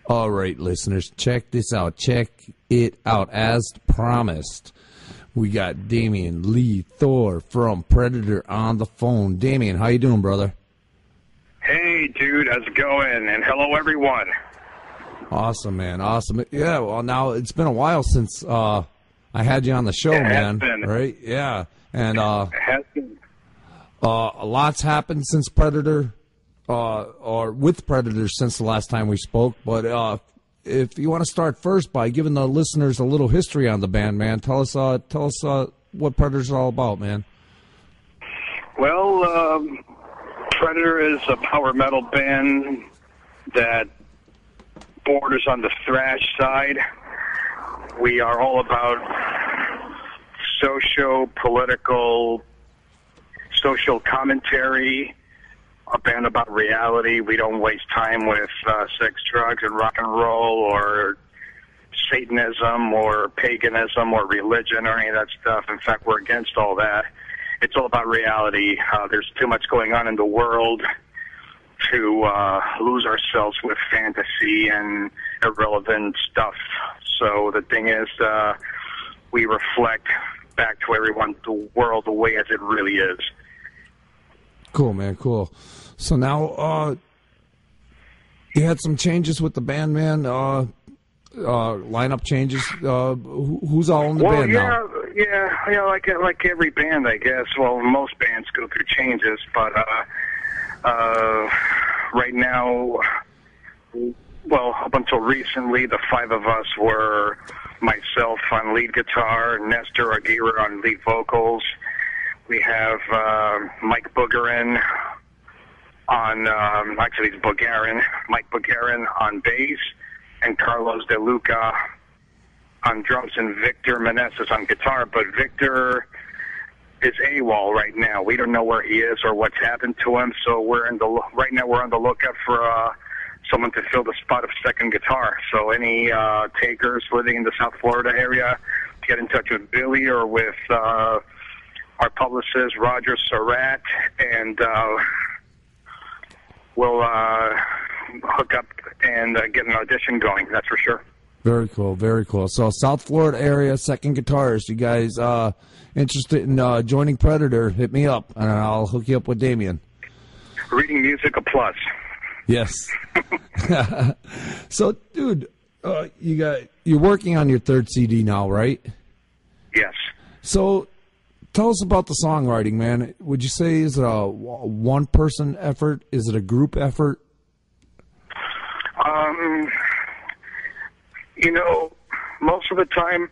All right, listeners, check this out. Check it out. As promised, we got Damien Lee Thorr from Predator on the phone. Damien, how you doing, brother? Hey, dude, how's it going? And hello, everyone. Awesome, man. Awesome. Yeah, well, now it's been a while since I had you on the show, man. Right? Yeah. And it has been. A lot's happened since Predator. Or with Predator since the last time we spoke, but if you want to start first by giving the listeners a little history on the band, man, tell us what Predator's all about, man. Well, Predator is a power metal band that borders on the thrash side. We are all about socio-political, social commentary. A band about reality. We don't waste time with sex, drugs, and rock and roll, or Satanism, or paganism, or religion, or any of that stuff. In fact, we're against all that. It's all about reality. There's too much going on in the world to lose ourselves with fantasy and irrelevant stuff. So the thing is, we reflect back to everyone the world the way as it really is. Cool, man, cool. So now you had some changes with the band, man, lineup changes. Who's all in the band now? Yeah, like every band, I guess. Well, most bands go through changes, but right now, well, up until recently, the five of us were myself on lead guitar, Nestor Aguirre on lead vocals. We have Mike Bugarin on, actually it's Bugarin, Mike Bugarin on bass, and Carlos De Luca on drums, and Victor Meneses on guitar. But Victor is AWOL right now. We don't know where he is or what's happened to him, so right now we're on the lookout for someone to fill the spot of second guitar. So any takers living in the South Florida area, get in touch with Billy or with our publicist, Roger Surratt, and we'll hook up and get an audition going, that's for sure. Very cool, very cool. So South Florida area, second guitarist. You guys interested in joining Predator, hit me up, and I'll hook you up with Damien. Reading music a plus. Yes. So, dude, you're working on your third CD now, right? Yes. So tell us about the songwriting, man. Would you say is it a one-person effort? Is it a group effort? Most of the time,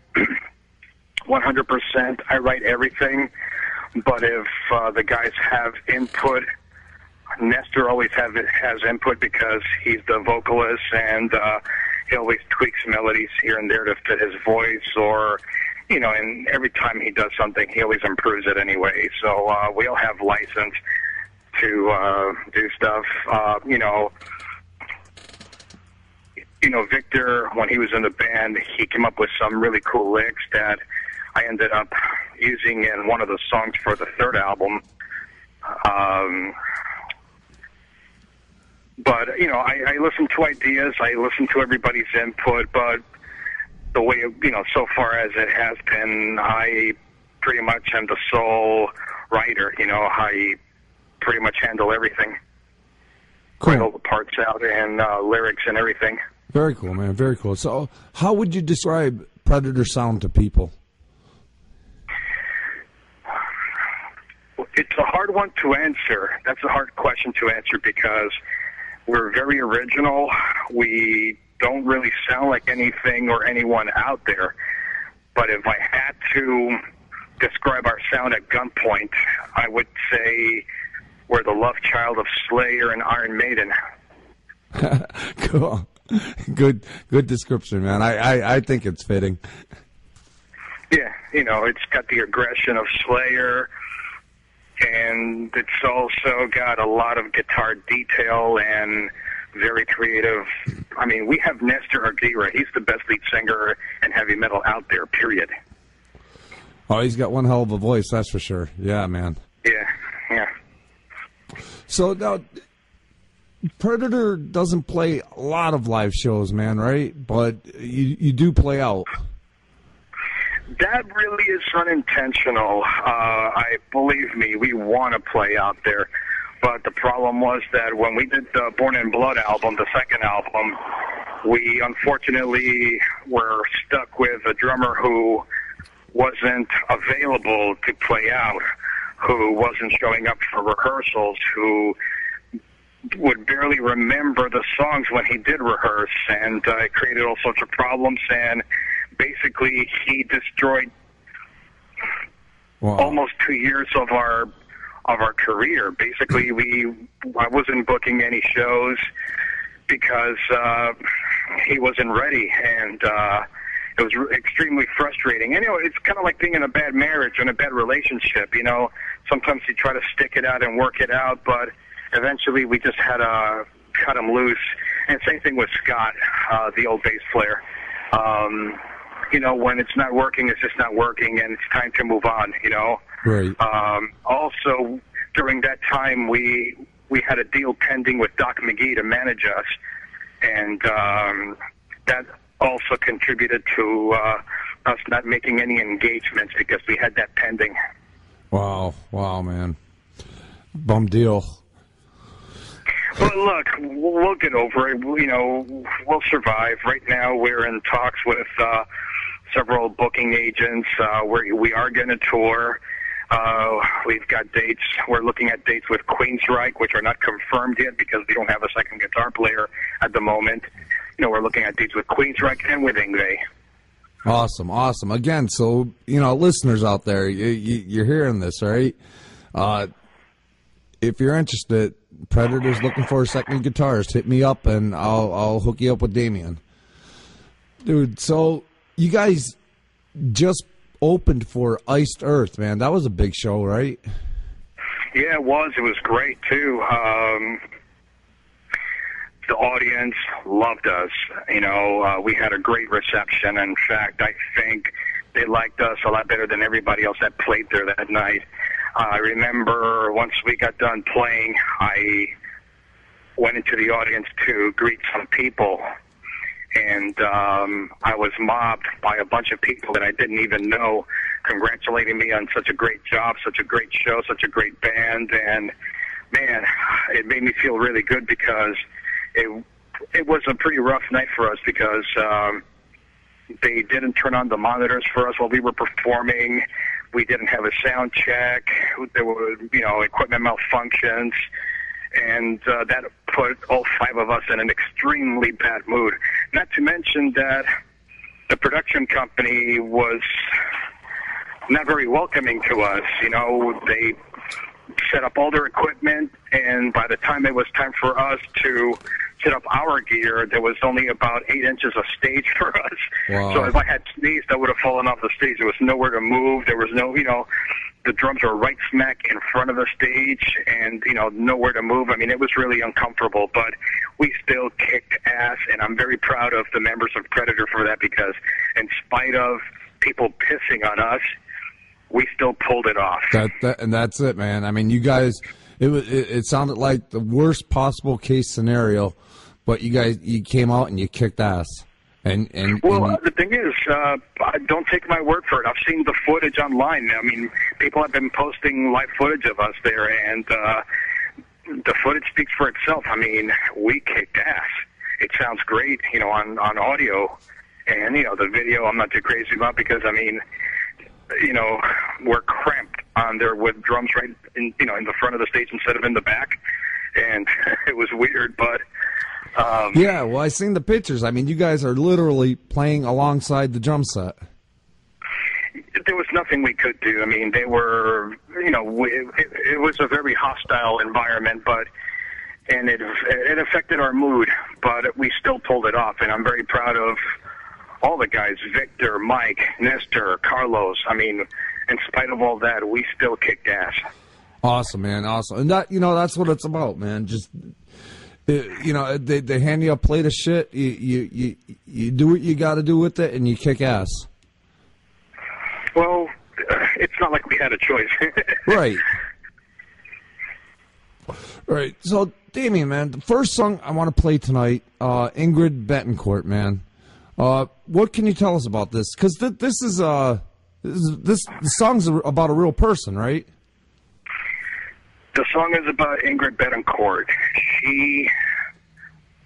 100%, I write everything. But if the guys have input, Nestor always has input because he's the vocalist, and he always tweaks melodies here and there to fit his voice, or and every time he does something, he always improves it anyway. So we all have license to do stuff. Victor, when he was in the band, he came up with some really cool licks that I ended up using in one of the songs for the third album. But, I listen to ideas, I listen to everybody's input, but the way, so far as it has been, I pretty much am the sole writer. I pretty much handle everything. Cool. Write all the parts out and lyrics and everything. Very cool, man. Very cool. So how would you describe Predator sound to people? It's a hard one to answer. That's a hard question to answer because we're very original. We don't really sound like anything or anyone out there. But if I had to describe our sound at gunpoint, I would say we're the love child of Slayer and Iron Maiden. Cool. Good description, man. I think it's fitting. Yeah, it's got the aggression of Slayer, and it's also got a lot of guitar detail and very creative. I mean, we have Nestor Aguirre. He's the best lead singer in heavy metal out there, period. Oh, he's got one hell of a voice, that's for sure. Yeah, man. Yeah. So now, Predator doesn't play a lot of live shows, man, right? But you do play out. That really is unintentional. Believe me, we want to play out there. But the problem was that when we did the Born in Blood album, the second album, we unfortunately were stuck with a drummer who wasn't available to play out, who wasn't showing up for rehearsals, who would barely remember the songs when he did rehearse, and it created all sorts of problems, and basically he destroyed almost 2 years of our career. Basically, I wasn't booking any shows because he wasn't ready, and it was extremely frustrating. And, it's kind of like being in a bad marriage and a bad relationship. Sometimes you try to stick it out and work it out, but eventually we just had to cut him loose. And same thing with Scott, the old bass player. When it's not working, it's just not working, and it's time to move on, Right. Also, during that time, we had a deal pending with Doc McGee to manage us, and that also contributed to us not making any engagements because we had that pending. Wow, man. Bum deal. But look, we'll get over it. We'll survive. Right now, we're in talks with several booking agents. We are going to tour. We've got dates. We're looking at dates with Queensryche, which are not confirmed yet because we don't have a second guitar player at the moment. We're looking at dates with Queensryche and with Ingrid. Awesome. Again, so, listeners out there, you're hearing this, right? If you're interested, Predator's looking for a second guitarist, hit me up and I'll hook you up with Damien. Dude, so you guys just opened for Iced Earth, man. That was a big show, right? Yeah, it was. It was great, too. The audience loved us. We had a great reception. In fact, I think they liked us a lot better than everybody else that played there that night. I remember once we got done playing, I went into the audience to greet some people, and I was mobbed by a bunch of people that I didn't even know, congratulating me on such a great job, such a great show, such a great band, and man, it made me feel really good because it was a pretty rough night for us because they didn't turn on the monitors for us while we were performing. We didn't have a sound check. There were, equipment malfunctions, and that put all five of us in an extremely bad mood. Not to mention that the production company was not very welcoming to us. They set up all their equipment, and by the time it was time for us to set up our gear, there was only about 8 inches of stage for us. Wow. So if I had sneezed, I would have fallen off the stage. There was nowhere to move. There was no, the drums were right smack in front of the stage and, nowhere to move. I mean, it was really uncomfortable, but we still kicked ass, and I'm very proud of the members of Predator for that because in spite of people pissing on us, we still pulled it off. And that's it, man. I mean, you guys, it sounded like the worst possible case scenario, but you came out and you kicked ass. The thing is, don't take my word for it. I've seen the footage online. I mean, people have been posting live footage of us there, and the footage speaks for itself. I mean, we kicked ass. It sounds great, on audio, and the video I'm not too crazy about because I mean, we're cramped on there with drums right in the front of the stage instead of in the back, and it was weird, but. Yeah, well, I seen the pictures. I mean, you guys are literally playing alongside the drum set. There was nothing we could do. I mean, they were, it was a very hostile environment, and it affected our mood, but we still pulled it off, and I'm very proud of all the guys, Victor, Mike, Nestor, Carlos. I mean, in spite of all that, we still kicked ass. Awesome, man, awesome. And that, that's what it's about, man. Just... they hand you a plate of shit. You do what you got to do with it, and you kick ass. Well, it's not like we had a choice. Right. So Damien, man, the first song I want to play tonight, Ingrid Betancourt, man. What can you tell us about this? Because this the song's about a real person, right? The song is about Ingrid Betancourt. She,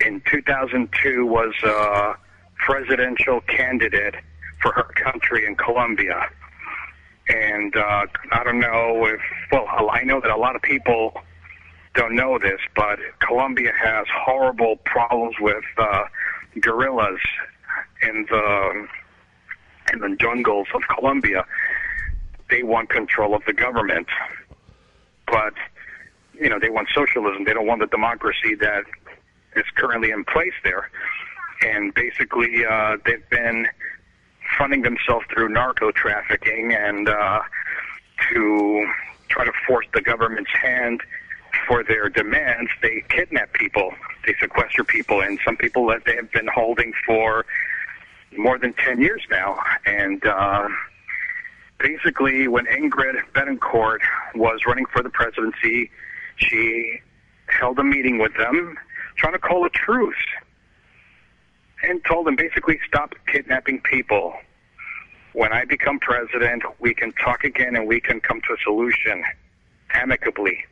in 2002, was a presidential candidate for her country in Colombia. And I don't know if, well, I know that a lot of people don't know this, but Colombia has horrible problems with guerrillas in the jungles of Colombia. They want control of the government, but they want socialism. They don't want the democracy that is currently in place there. And basically, they've been funding themselves through narco trafficking and to try to force the government's hand for their demands. They kidnap people, they sequester people, and some people that they have been holding for more than 10 years now. And basically, when Ingrid Betancourt was running for the presidency, she held a meeting with them, trying to call a truce, and told them basically, stop kidnapping people. When I become president, we can talk again and we can come to a solution amicably.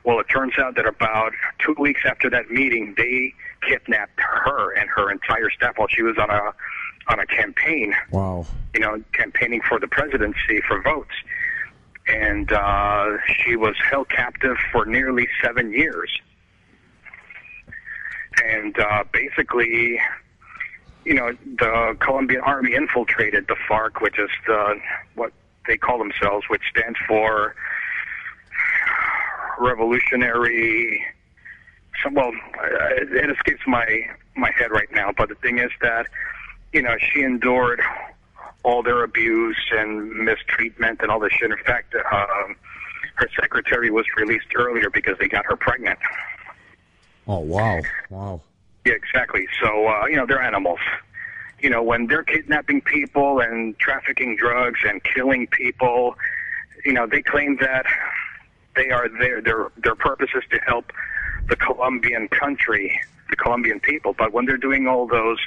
Well, it turns out that about 2 weeks after that meeting, they kidnapped her and her entire staff while she was on a campaign. Wow. Campaigning for the presidency for votes. And she was held captive for nearly 7 years. And basically, the Colombian army infiltrated the FARC, which is what they call themselves, which stands for Revolutionary. It escapes my head right now. But the thing is that, she endured all their abuse and mistreatment and all this shit. In fact, her secretary was released earlier because they got her pregnant. Oh, wow. Wow. Yeah, exactly. So, they're animals. When they're kidnapping people and trafficking drugs and killing people, they claim that they are their purpose is to help the Colombian country, the Colombian people. But when they're doing all those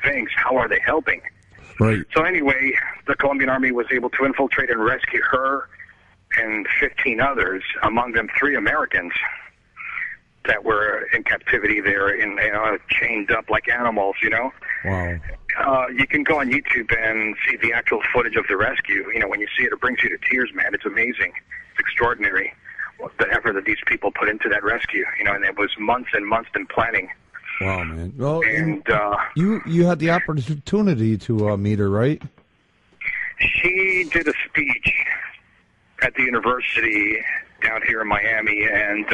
things, how are they helping? Right. So anyway, the Colombian army was able to infiltrate and rescue her and 15 others, among them 3 Americans that were in captivity there, chained up like animals, Wow. You can go on YouTube and see the actual footage of the rescue. When you see it, it brings you to tears, man. It's amazing. It's extraordinary, the effort that these people put into that rescue, and it was months and months in planning. Wow, man. Well, and you had the opportunity to meet her, right? She did a speech at the university down here in Miami, and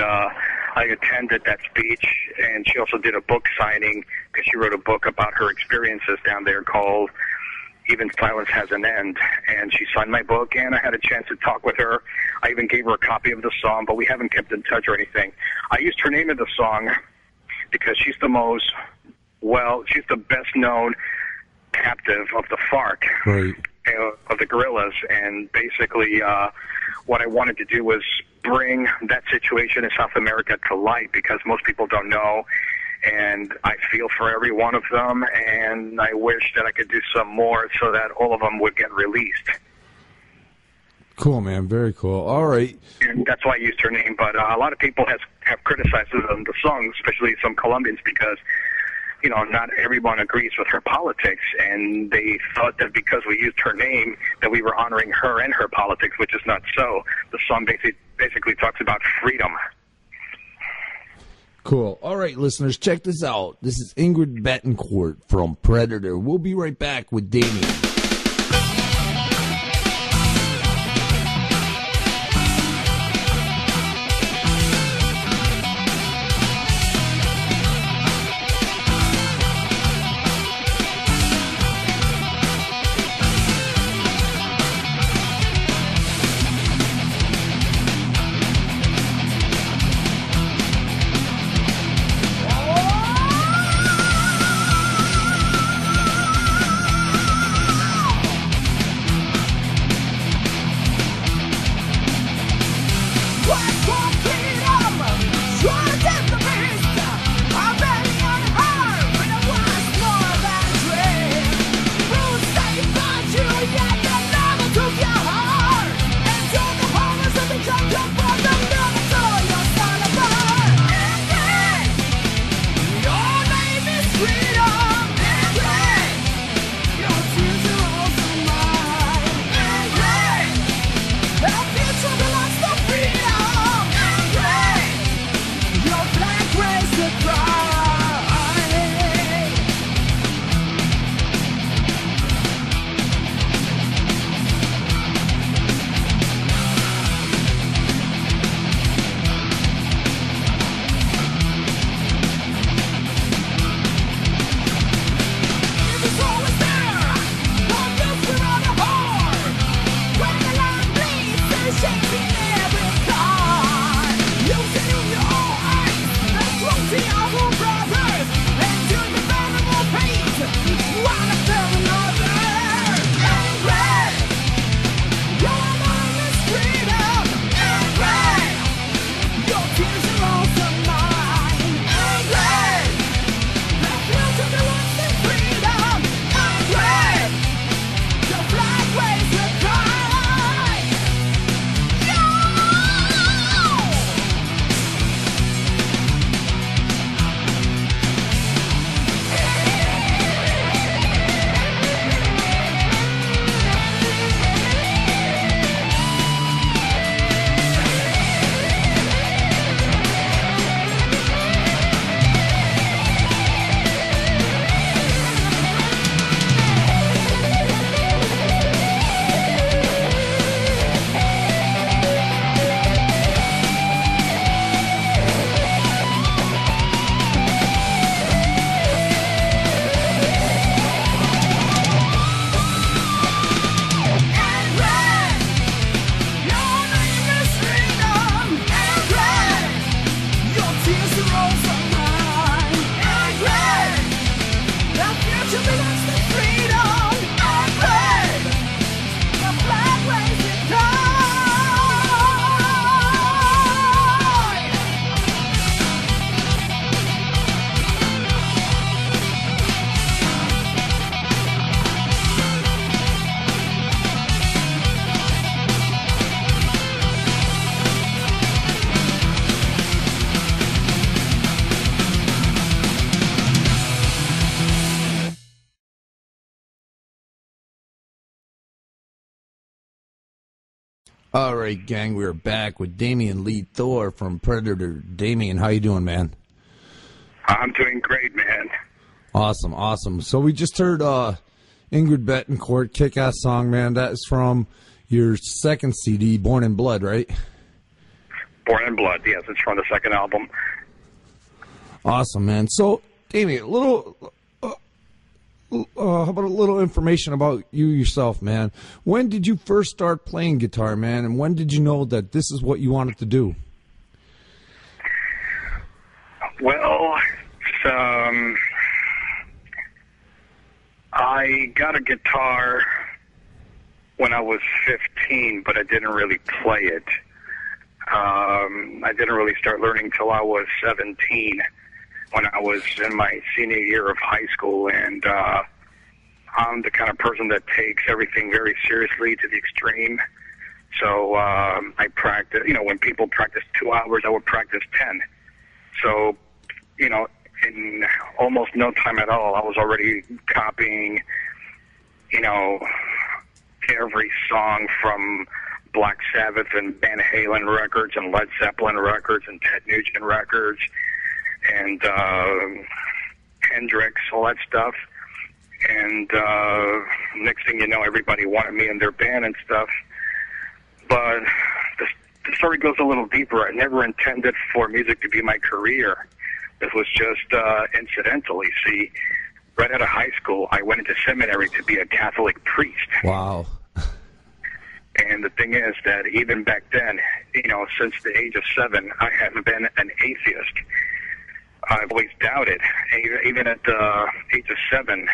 I attended that speech, and she also did a book signing because she wrote a book about her experiences down there called Even Silence Has an End, and she signed my book, and I had a chance to talk with her. I even gave her a copy of the song, but we haven't kept in touch or anything. I used her name in the song because she's she's the best-known captive of the FARC, right, of the guerrillas, and basically what I wanted to do was bring that situation in South America to light because most people don't know, and I feel for every one of them, and I wish that I could do some more so that all of them would get released. Cool, man. Very cool. All right. And that's why I used her name, but a lot of people have criticized the song, especially some Colombians, because not everyone agrees with her politics, and they thought that because we used her name that we were honoring her and her politics, which is not so. The song basically talks about freedom. Cool. All right, listeners, check this out. This is Ingrid Betancourt from Predator. We'll be right back with Damien. All right, gang, we're back with Damien Lee Thorr from Predator. Damien, how you doing, man? I'm doing great, man. Awesome, awesome. So we just heard Ingrid Betancourt, kick-ass song, man. That is from your second CD, Born in Blood, right? Born in Blood, yes. It's from the second album. Awesome, man. So, Damien, how about a little information about you yourself, man? When did you first start playing guitar, man? And when did you know that this is what you wanted to do? Well, I got a guitar when I was 15, but I didn't really play it. I didn't really start learning till I was 17, when I was in my senior year of high school, and I'm the kind of person that takes everything very seriously to the extreme. So I practice, when people practice 2 hours, I would practice 10. So, in almost no time at all, I was already copying, every song from Black Sabbath and Van Halen records and Led Zeppelin records and Ted Nugent records and Hendrix, all that stuff. And next thing you know, everybody wanted me in their band and stuff. But the story goes a little deeper. I never intended for music to be my career. This was just incidentally. See, right out of high school, I went into seminary to be a Catholic priest. Wow. And the thing is that even back then, since the age of 7, I haven't been an atheist. I've always doubted. Even at the age of 7,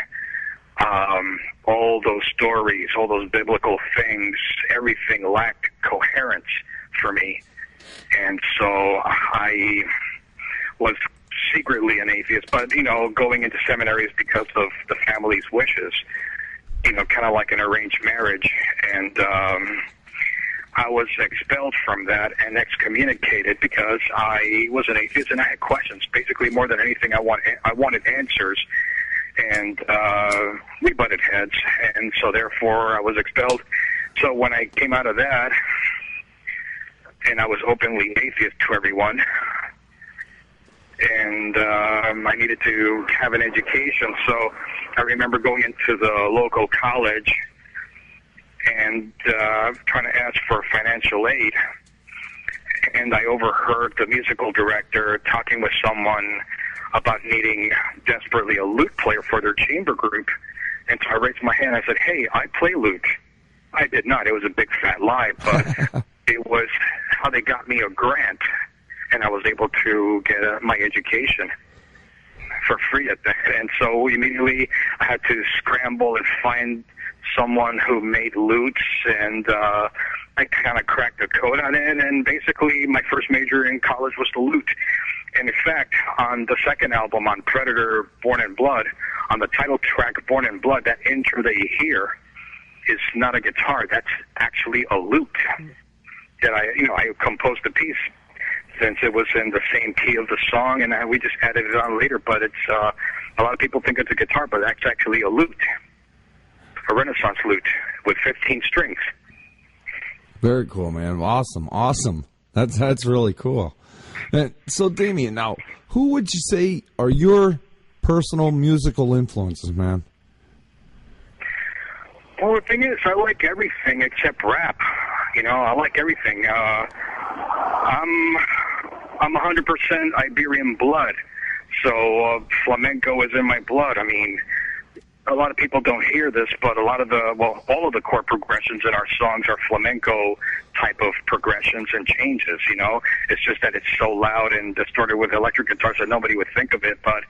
all those stories, all those biblical things, everything lacked coherence for me. And so I was secretly an atheist, but, going into seminary is because of the family's wishes, kind of like an arranged marriage. And I was expelled from that and excommunicated because I was an atheist and I had questions. Basically, more than anything, I wanted answers, and we butted heads, and so therefore I was expelled. So when I came out of that, and I was openly atheist to everyone, and I needed to have an education, so I remember going into the local college and trying to ask for financial aid. And I overheard the musical director talking with someone about needing desperately a lute player for their chamber group. And so I raised my hand. I said, "Hey, I play lute." I did not. It was a big fat lie, but it was how they got me a grant, and I was able to get my education for free at that. And so immediately I had to scramble and find someone who made lutes, and I kind of cracked the code on it, and basically my first major in college was the lute. And in fact, on the second album, on Predator, Born in Blood, on the title track, Born in Blood, that intro that you hear is not a guitar. That's actually a lute that I composed the piece since it was in the same key of the song, and we just added it on later. But it's a lot of people think it's a guitar, but that's actually a lute, a Renaissance lute with 15 strings. Very cool, man. Awesome. That's really cool. And so, Damien, now, who would you say are your personal musical influences, man? Well, the thing is, I like everything except rap. I like everything. I'm 100% Iberian blood, so flamenco is in my blood. I mean, a lot of people don't hear this, but all of the chord progressions in our songs are flamenco type of progressions and changes, It's just that it's so loud and distorted with electric guitars that nobody would think of it, but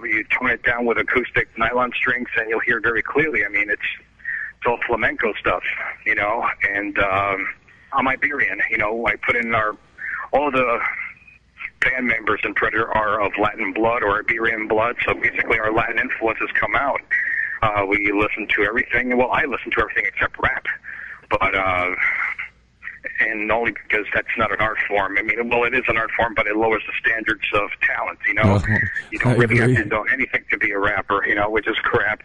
you tone it down with acoustic nylon strings and you'll hear very clearly. I mean, it's all flamenco stuff, and I'm Iberian, I put in all the band members in Predator are of Latin blood or Iberian blood, so basically our Latin influences come out. We listen to everything. Well, I listen to everything except rap, but and only because that's not an art form. I mean, well, it is an art form, but it lowers the standards of talent. You don't really have to know anything to be a rapper, which is crap.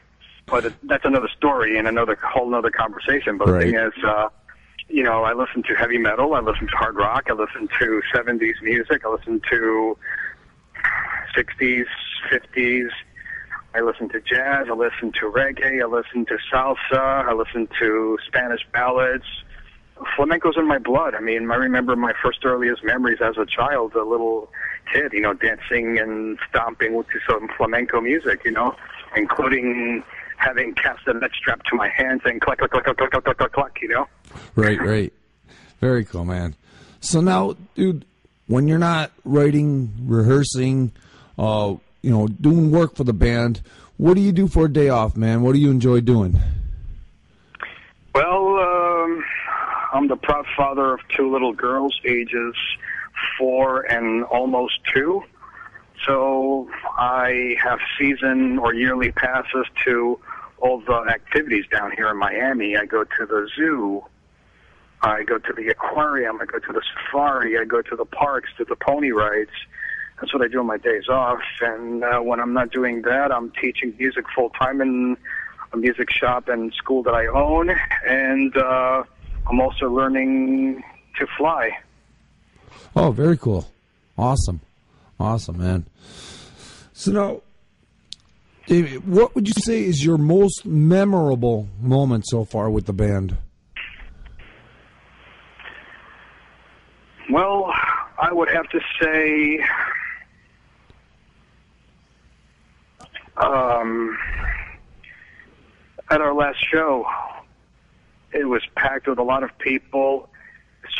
But that's another story and whole other conversation. But the thing is, I listen to heavy metal, I listen to hard rock, I listen to 70s music, I listen to 60s, 50s, I listen to jazz, I listen to reggae, I listen to salsa, I listen to Spanish ballads. Flamenco's in my blood. I mean, I remember my first earliest memories as a child, a little kid, dancing and stomping to some flamenco music, including having castanets strapped to my hands and cluck, cluck, cluck, cluck, cluck, cluck, cluck, cluck, Right. Very cool, man. So now, dude, when you're not writing, rehearsing, doing work for the band, what do you do for a day off, man? What do you enjoy doing? Well, I'm the proud father of two little girls, ages 4 and almost 2. So I have season or yearly passes to all the activities down here in Miami. I go to the zoo, I go to the aquarium, I go to the safari, I go to the parks, to the pony rides. That's what I do on my days off. And when I'm not doing that, I'm teaching music full-time in a music shop and school that I own. And I'm also learning to fly. Oh, very cool. Awesome, man. So now, David, what would you say is your most memorable moment so far with the band? Well, I would have to say at our last show, it was packed with a lot of people.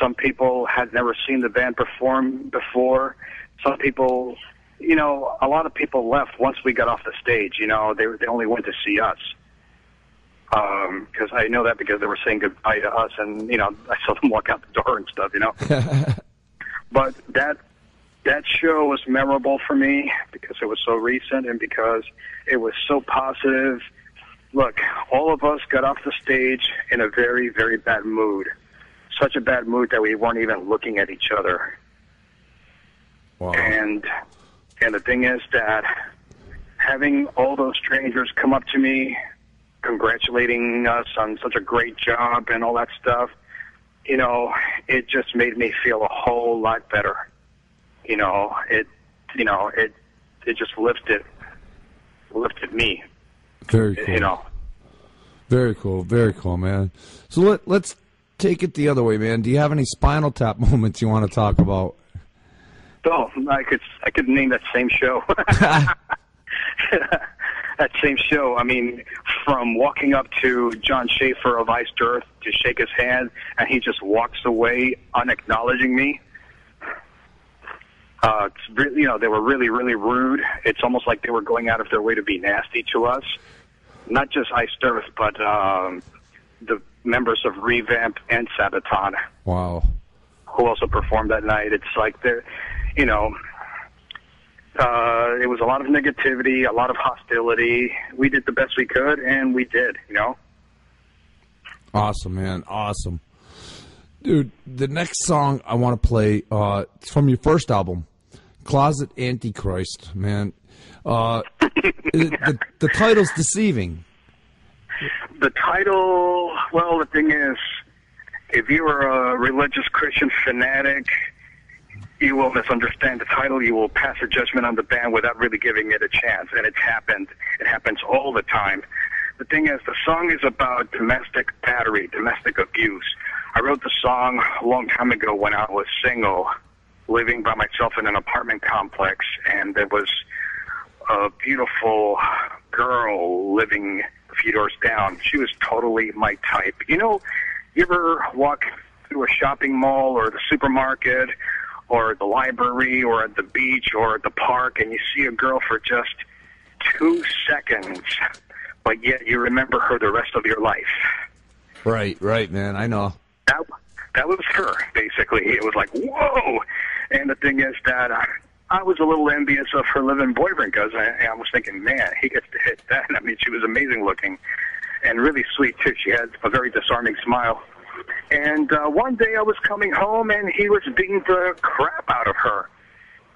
Some people had never seen the band perform before. Some people, a lot of people left once we got off the stage. They only went to see us. Because I know that because they were saying goodbye to us, and I saw them walk out the door and stuff. But that show was memorable for me because it was so recent and because it was so positive. Look, all of us got off the stage in a very, very bad mood. such a bad mood that we weren't even looking at each other. Wow. And the thing is that having all those strangers come up to me, congratulating us on such a great job and all that stuff, you know, it just made me feel a whole lot better. It just lifted me. Very cool. Very cool. Very cool, man. So let's take it the other way, man. Do you have any Spinal Tap moments you want to talk about? Oh, I could name that same show. That same show. I mean, from walking up to John Schaefer of Iced Earth to shake his hand, and he just walks away unacknowledging me. It's really, they were really, really rude. It's almost like they were going out of their way to be nasty to us. Not just Iced Earth, but the members of Revamp and Sabaton. Wow. Who also performed that night. It's like they're, it was a lot of negativity, a lot of hostility. We did the best we could, and we did, Awesome, man. Awesome. Dude, the next song I want to play, it's from your first album, Closet Antichrist, man. The title's deceiving. The title, well, the thing is, if you're a religious Christian fanatic, you will misunderstand the title. You will pass a judgment on the band without really giving it a chance, and it's happened. It happens all the time. The thing is, the song is about domestic battery, domestic abuse. I wrote the song a long time ago when I was single, living by myself in an apartment complex, and there was a beautiful girl living a few doors down. She was totally my type. You ever walk through a shopping mall or the supermarket or the library or at the beach or at the park, and you see a girl for just 2 seconds, but yet you remember her the rest of your life? Right, man. I know. That was her, basically. It was like, whoa! And the thing is that I was a little envious of her living boyfriend because I was thinking, man, he gets to hit that. I mean, she was amazing looking and really sweet, too. She had a very disarming smile. And one day I was coming home, and he was beating the crap out of her.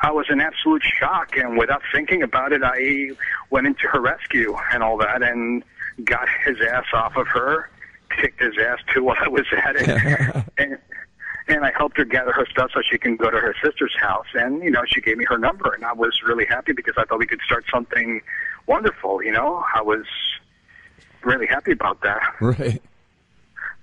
I was in absolute shock, and without thinking about it, I went into her rescue and all that and got his ass off of her, kicked his ass, too, while I was at it. And I helped her gather her stuff so she can go to her sister's house. And, she gave me her number, and I was really happy because I thought we could start something wonderful, I was really happy about that. Right.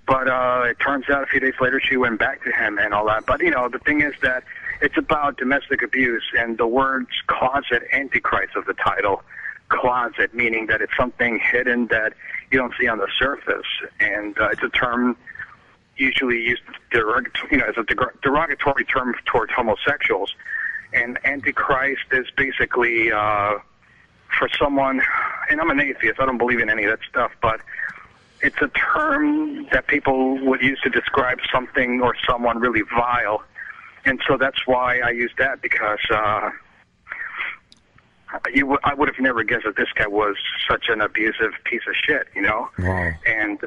But it turns out a few days later she went back to him and all that. But, the thing is that it's about domestic abuse, and the words closet antichrist of the title, closet, meaning that it's something hidden that you don't see on the surface. And it's a term usually used as a derogatory term towards homosexuals. And antichrist is basically for someone, and I'm an atheist, I don't believe in any of that stuff, but it's a term that people would use to describe something or someone really vile. And so that's why I use that, because I would have never guessed that this guy was such an abusive piece of shit, Wow. And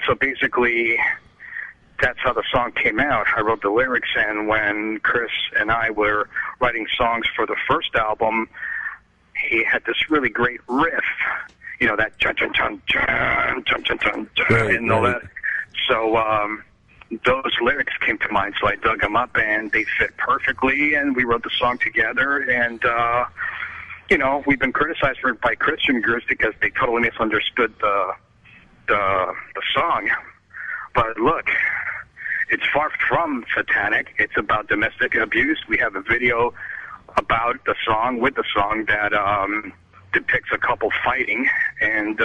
so basically that's how the song came out. I wrote the lyrics, and when Chris and I were writing songs for the first album, he had this really great riff, that chun chun chun chun chun chun chun chun and all that. So those lyrics came to mind, so I dug them up, and they fit perfectly, and we wrote the song together. And we've been criticized by Christian groups because they totally misunderstood the song. But look, it's far from satanic. It's about domestic abuse. We have a video about the song, with the song, that depicts a couple fighting. And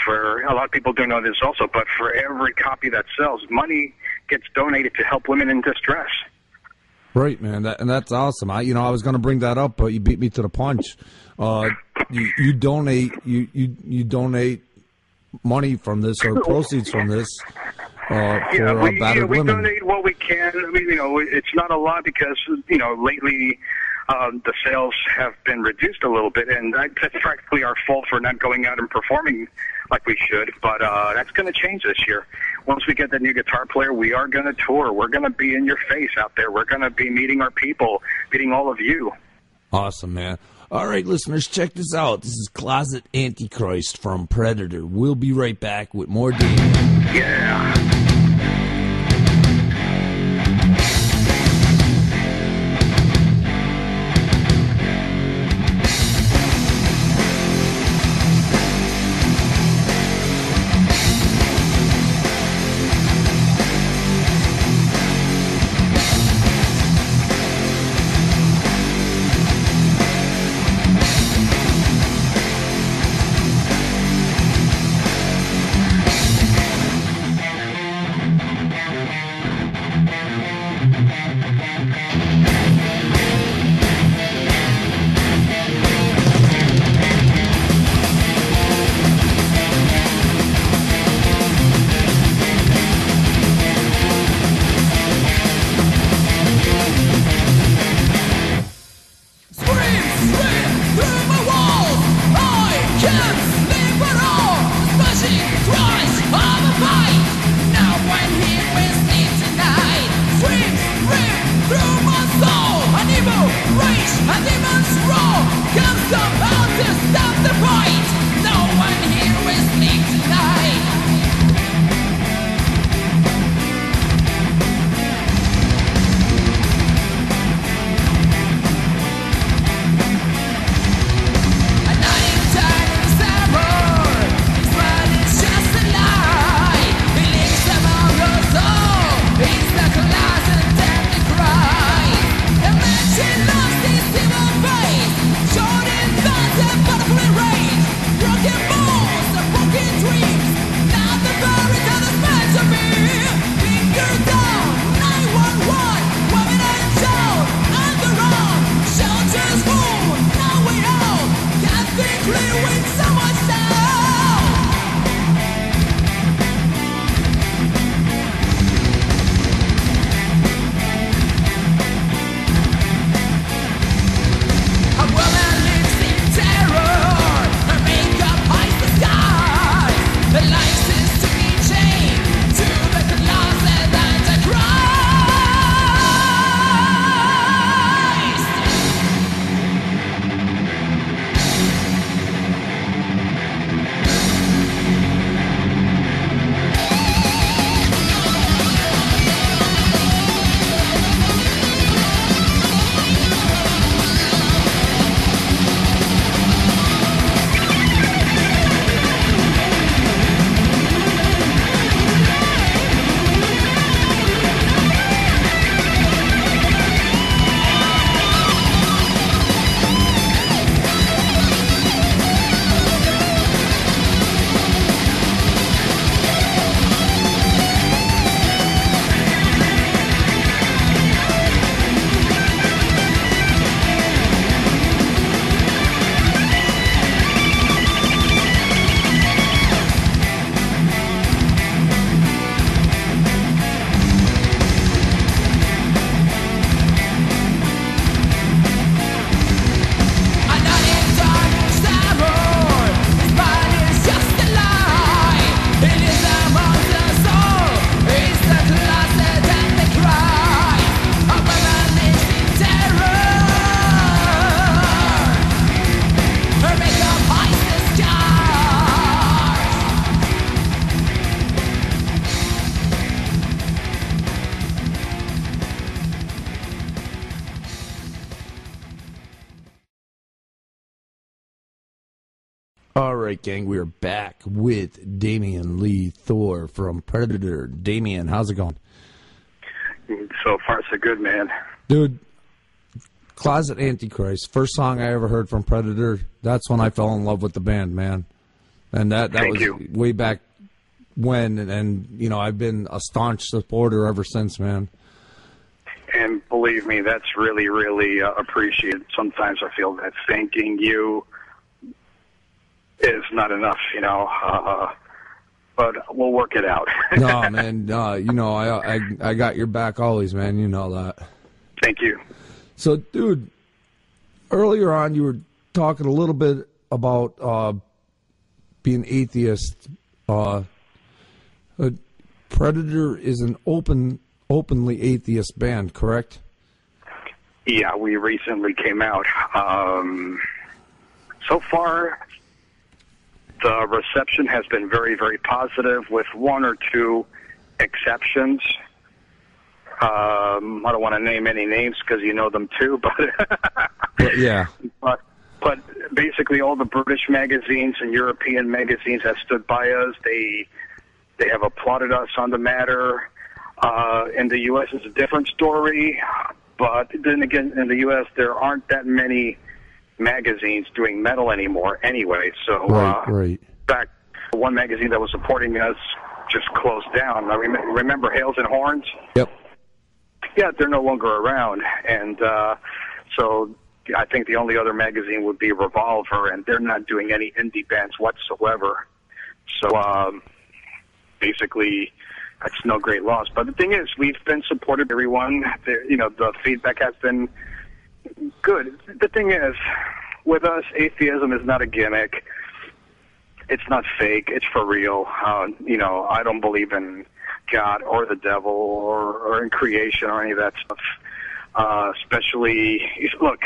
for a lot of people don't know this also, but for every copy that sells, money gets donated to help women in distress. Right, man, that's awesome. I was going to bring that up, but you beat me to the punch. You donate money from this, or proceeds from this, for battered we women. Donate what we can. I mean, it's not a lot because lately the sales have been reduced a little bit, and that's practically our fault for not going out and performing like we should, but that's going to change this year. Once we get the new guitar player, we are going to tour. We're going to be in your face out there. We're going to be meeting our people, meeting all of you. Awesome, man. All right, listeners, check this out. This is Closet Antichrist from Predator. We'll be right back with more Damien. Yeah. All right, gang, we are back with Damien Lee Thorr from Predator. Damien, how's it going? So far, so good, man. Dude, Closet Antichrist, first song I ever heard from Predator. That's when I fell in love with the band, man. And that Thank was you. way back when, and you know, I've been a staunch supporter ever since, man. And believe me, that's really, really appreciated. Sometimes I feel that thanking you is not enough, you know, but we'll work it out. No, man, you know, I got your back always, man. You know that. Thank you. So, dude, earlier on you were talking a little bit about being atheist, Predator is an openly atheist band, correct? Yeah, we recently came out. So far, the reception has been very, very positive, with one or two exceptions. I don't want to name any names because you know them too, but yeah. But basically, all the British magazines and European magazines have stood by us. They have applauded us on the matter. In the U.S., it's a different story. But then again, in the U.S., there aren't that many magazines doing metal anymore anyway. So, right. In fact, one magazine that was supporting us just closed down. I remember Hails and Horns? Yep. Yeah, they're no longer around. And so I think the only other magazine would be Revolver, and they're not doing any indie bands whatsoever. So basically, that's no great loss. But the thing is, we've been supported by everyone. The feedback has been good. The thing is, with us, atheism is not a gimmick. It's not fake. It's for real. I don't believe in God or the devil or in creation or any of that stuff. Especially, look,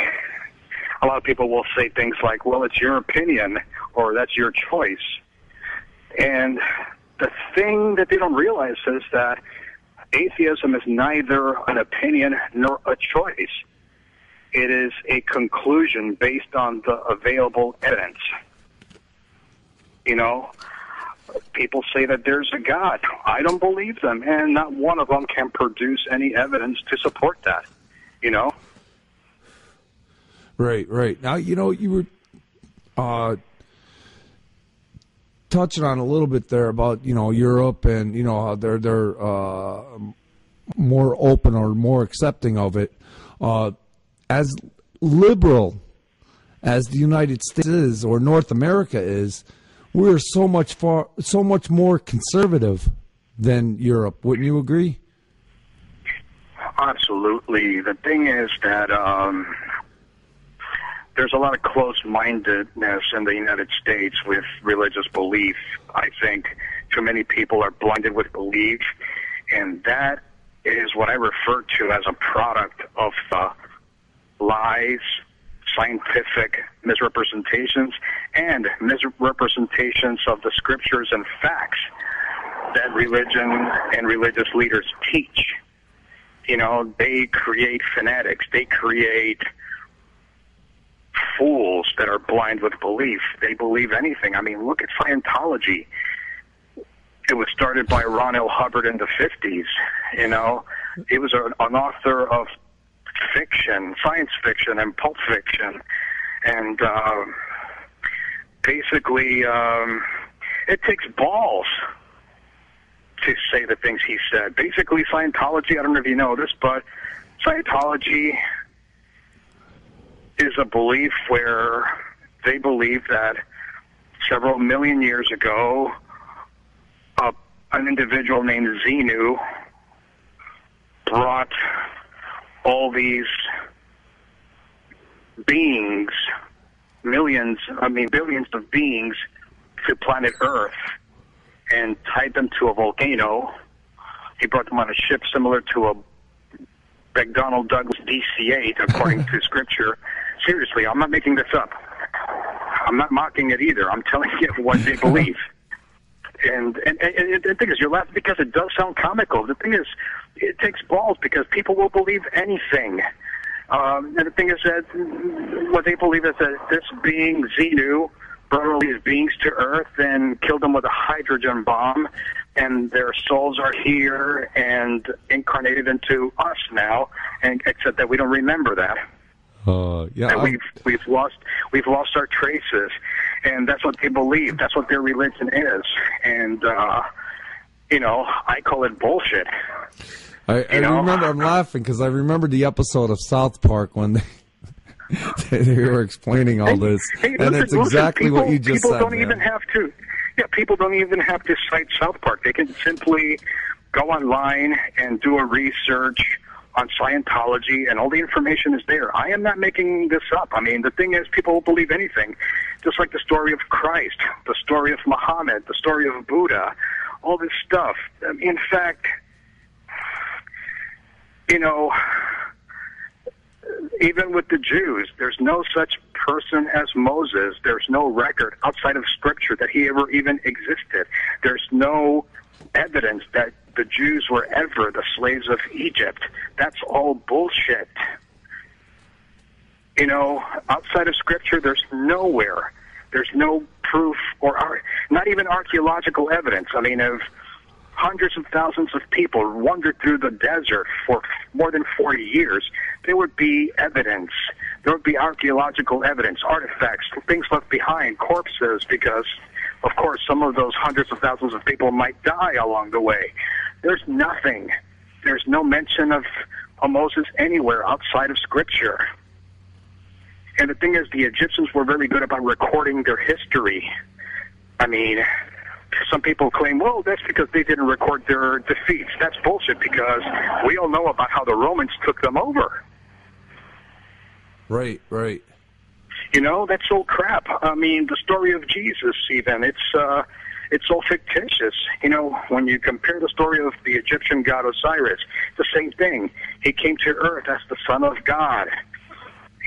a lot of people will say things like, well, it's your opinion or that's your choice. And the thing that they don't realize is that atheism is neither an opinion nor a choice. It is a conclusion based on the available evidence. People say that there's a God. I don't believe them, and not one of them can produce any evidence to support that. Right. Now, you were touching on a little bit there about, Europe and, how they're more open or more accepting of it. As liberal as the United States is, or North America is, we're so much more conservative than Europe. Wouldn't you agree? Absolutely. The thing is that there's a lot of close-mindedness in the United States with religious belief. I think too many people are blinded with belief, and that is what I refer to as a product of the lies, scientific misrepresentations, and misrepresentations of the scriptures and facts that religion and religious leaders teach. They create fanatics. They create fools that are blind with belief. They believe anything. I mean, look at Scientology. It was started by Ron L. Hubbard in the 50s. He was an author of fiction, science fiction, and pulp fiction. And basically, it takes balls to say the things he said. Basically, Scientology, I don't know if you know this, but Scientology is a belief where they believe that several million years ago, an individual named Xenu brought all these beings, billions of beings to planet Earth and tied them to a volcano. He brought them on a ship similar to a McDonnell Douglas DC-8, according to Scripture. Seriously, I'm not making this up. I'm not mocking it either. I'm telling you what they believe. And the thing is, you're laughing because it does sound comical. The thing is, it takes balls because people will believe anything. And the thing is that what they believe is that this being, Xenu, brought all these beings to Earth and killed them with a hydrogen bomb, and their souls are here and incarnated into us now, and except that we don't remember that. And we've lost our traces, and that's what they believe. That's what their religion is, and I call it bullshit. I remember. I'm laughing because I remember the episode of South Park when they were explaining all this, and it's exactly what you just said. People don't even have to. Yeah, people don't even have to cite South Park. They can simply go online and do a research on Scientology, and all the information is there. I am not making this up. I mean, the thing is, people will believe anything, just like the story of Christ, the story of Muhammad, the story of Buddha, all this stuff. In fact, you know, even with the Jews, there's no such person as Moses. There's no record outside of Scripture that he ever even existed. There's no evidence that the Jews were ever the slaves of Egypt. That's all bullshit. You know, outside of Scripture, there's nowhere. There's no proof or not even archaeological evidence. I mean, of hundreds of thousands of people wandered through the desert for more than 40 years, there would be evidence. There would be archaeological evidence, artifacts, things left behind, corpses, because, of course, some of those hundreds of thousands of people might die along the way. There's nothing. There's no mention of Moses anywhere outside of Scripture. And the thing is, the Egyptians were very good about recording their history. I mean, some people claim, well, that's because they didn't record their defeats. That's bullshit, because we all know about how the Romans took them over. Right, right. You know, that's all crap. I mean, the story of Jesus, even, it's all fictitious. You know, when you compare the story of the Egyptian god Osiris, the same thing. He came to earth as the Son of God.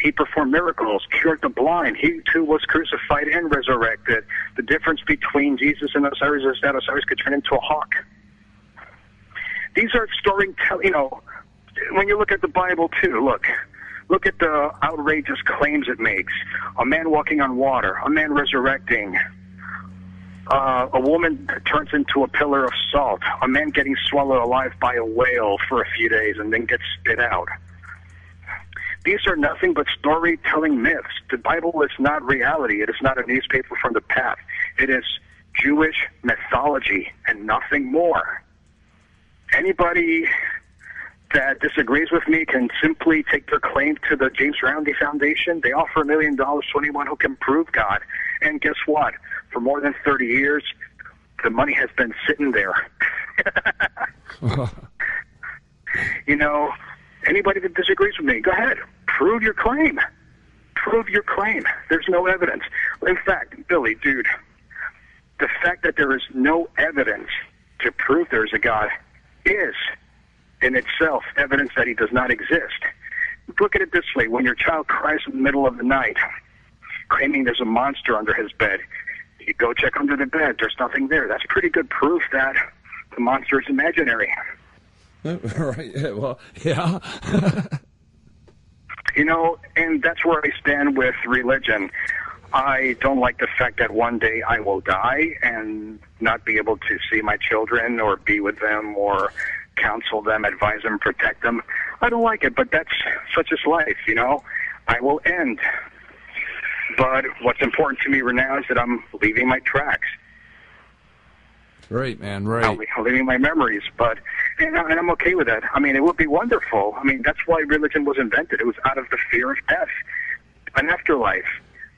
He performed miracles, cured the blind. He, too, was crucified and resurrected. The difference between Jesus and Osiris is that Osiris could turn into a hawk. These are storytelling, you know, when you look at the Bible, too, look at the outrageous claims it makes. A man walking on water, a man resurrecting, a woman turns into a pillar of salt, a man getting swallowed alive by a whale for a few days and then gets spit out. These are nothing but storytelling myths. The Bible is not reality. It is not a newspaper from the past. It is Jewish mythology and nothing more. Anybody that disagrees with me can simply take their claim to the James Roundy Foundation. They offer $1 million to anyone who can prove God. And guess what? For more than 30 years, the money has been sitting there. You know, anybody that disagrees with me, go ahead. Prove your claim. Prove your claim. There's no evidence. In fact, Billy, dude, the fact that there is no evidence to prove there's a God is, in itself, evidence that he does not exist. Look at it this way. When your child cries in the middle of the night, claiming there's a monster under his bed, you go check under the bed. There's nothing there. That's pretty good proof that the monster is imaginary. Right. Well, yeah. You know, and that's where I stand with religion. I don't like the fact that one day I will die and not be able to see my children or be with them or counsel them, advise them, protect them. I don't like it, but that's such is life, you know. I will end. But what's important to me right now is that I'm leaving my tracks. Right, man, right. I'm leaving my memories, and I'm okay with that. I mean, it would be wonderful. I mean, that's why religion was invented. It was out of the fear of death, an afterlife.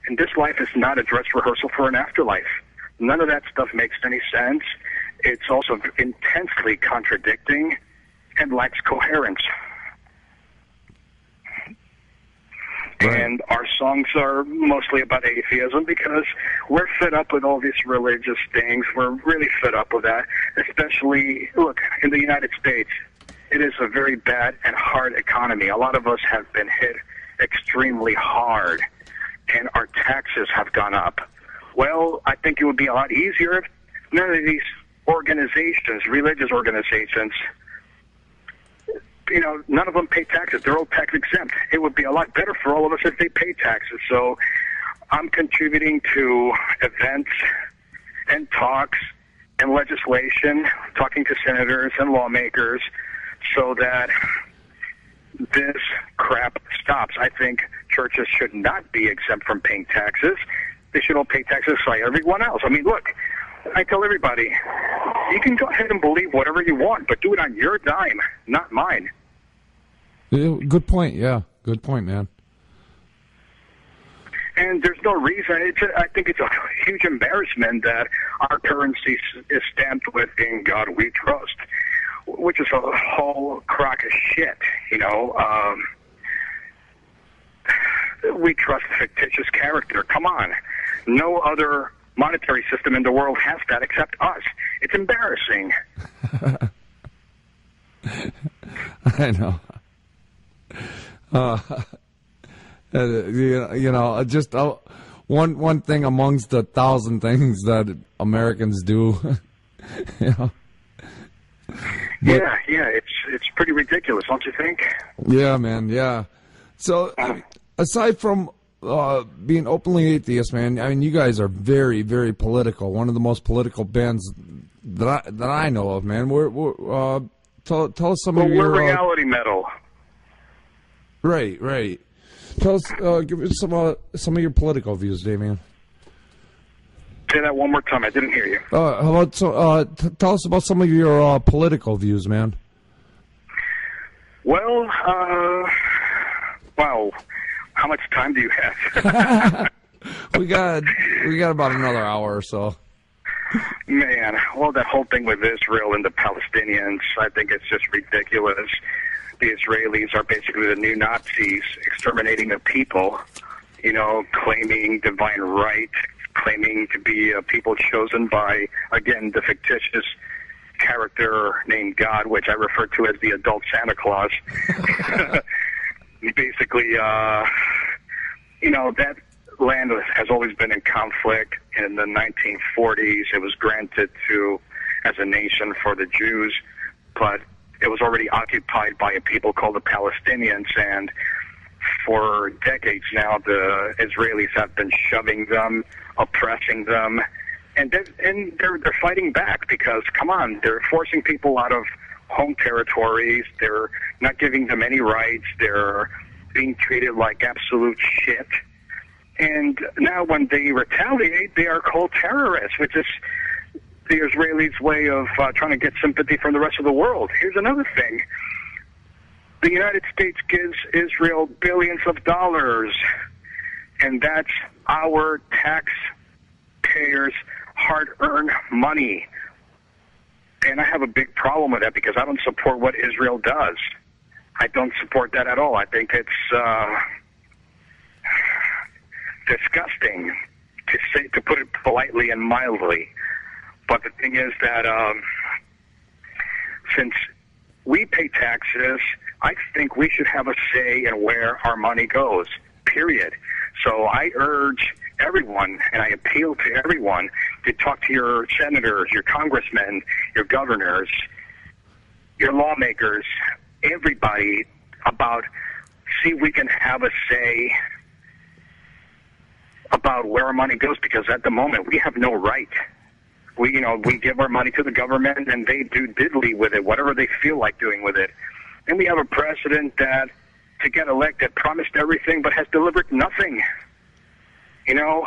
And this life is not a dress rehearsal for an afterlife. None of that stuff makes any sense. It's also intensely contradicting and lacks coherence. Right. And our songs are mostly about atheism because we're fed up with all these religious things. We're really fed up with that, especially, look, in the United States, it is a very bad and hard economy. A lot of us have been hit extremely hard, and our taxes have gone up. Well, I think it would be a lot easier if none of these organizations, religious organizations, you know, none of them pay taxes. They're all tax exempt. It would be a lot better for all of us if they pay taxes. So I'm contributing to events and talks and legislation, talking to senators and lawmakers so that this crap stops. I think churches should not be exempt from paying taxes. They should all pay taxes like everyone else. I mean, look, I tell everybody, you can go ahead and believe whatever you want, but do it on your dime, not mine. Good point, yeah. Good point, man. And there's no reason. I think it's a huge embarrassment that our currency is stamped with "In God We Trust," which is a whole crock of shit. You know, we trust a fictitious character. Come on. No other monetary system in the world has that except us. It's embarrassing. I know. Just one thing amongst the thousand things that Americans do. Yeah, it's pretty ridiculous, don't you think? Yeah, man. Yeah. So, aside from being openly atheist, man, I mean, you guys are very, very political. One of the most political bands that I know of, man. Tell us some of your... We're reality metal. Right. Tell us, give us some of your political views, Damien. Say that one more time. I didn't hear you. How about tell us about some of your political views, man. Well, wow. How much time do you have? we got about another hour or so. Man, well, that whole thing with Israel and the Palestinians, I think it's just ridiculous. The Israelis are basically the new Nazis, exterminating the people, you know, claiming divine right, claiming to be a people chosen by, again, the fictitious character named God, which I refer to as the adult Santa Claus. Basically, you know, that land has always been in conflict. In the 1940s, it was granted to as a nation for the Jews, but it was already occupied by a people called the Palestinians, and for decades now, the Israelis have been shoving them, oppressing them, and they're fighting back because, come on, they're forcing people out of home territories. They're not giving them any rights. They're being treated like absolute shit. And now when they retaliate, they are called terrorists, which is the Israelis' way of trying to get sympathy from the rest of the world. Here's another thing. The United States gives Israel billions of dollars, and that's our taxpayers' hard-earned money. And I have a big problem with that because I don't support what Israel does. I don't support that at all. I think it's disgusting, to put it politely and mildly. But the thing is that since we pay taxes, I think we should have a say in where our money goes, period. So I urge everyone, and I appeal to everyone, to talk to your senators, your congressmen, your governors, your lawmakers, everybody about, see if we can have a say about where our money goes, because at the moment we have no right. We give our money to the government and they do diddly with it, whatever they feel like doing with it. And we have a president that, to get elected, promised everything but has delivered nothing. You know,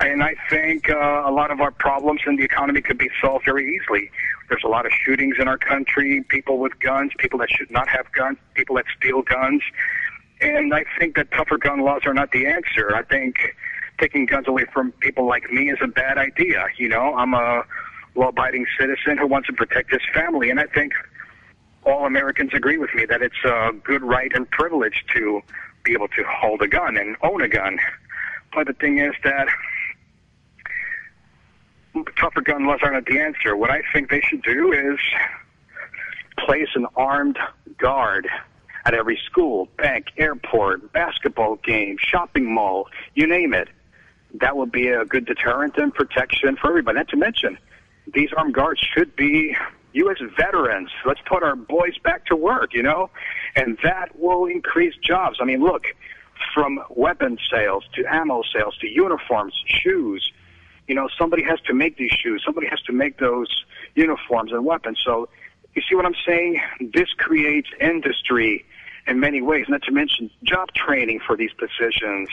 and I think a lot of our problems in the economy could be solved very easily. There's a lot of shootings in our country, people with guns, people that should not have guns, people that steal guns. And I think that tougher gun laws are not the answer. I think taking guns away from people like me is a bad idea. You know, I'm a law-abiding citizen who wants to protect his family, and I think all Americans agree with me that it's a good right and privilege to be able to hold a gun and own a gun. But the thing is that tougher gun laws aren't the answer. What I think they should do is place an armed guard at every school, bank, airport, basketball game, shopping mall, you name it. That would be a good deterrent and protection for everybody. Not to mention, these armed guards should be U.S. veterans. Let's put our boys back to work, you know, and that will increase jobs. I mean, look, from weapon sales to ammo sales to uniforms, shoes, you know, somebody has to make these shoes. Somebody has to make those uniforms and weapons. So you see what I'm saying? This creates industry in many ways, not to mention job training for these positions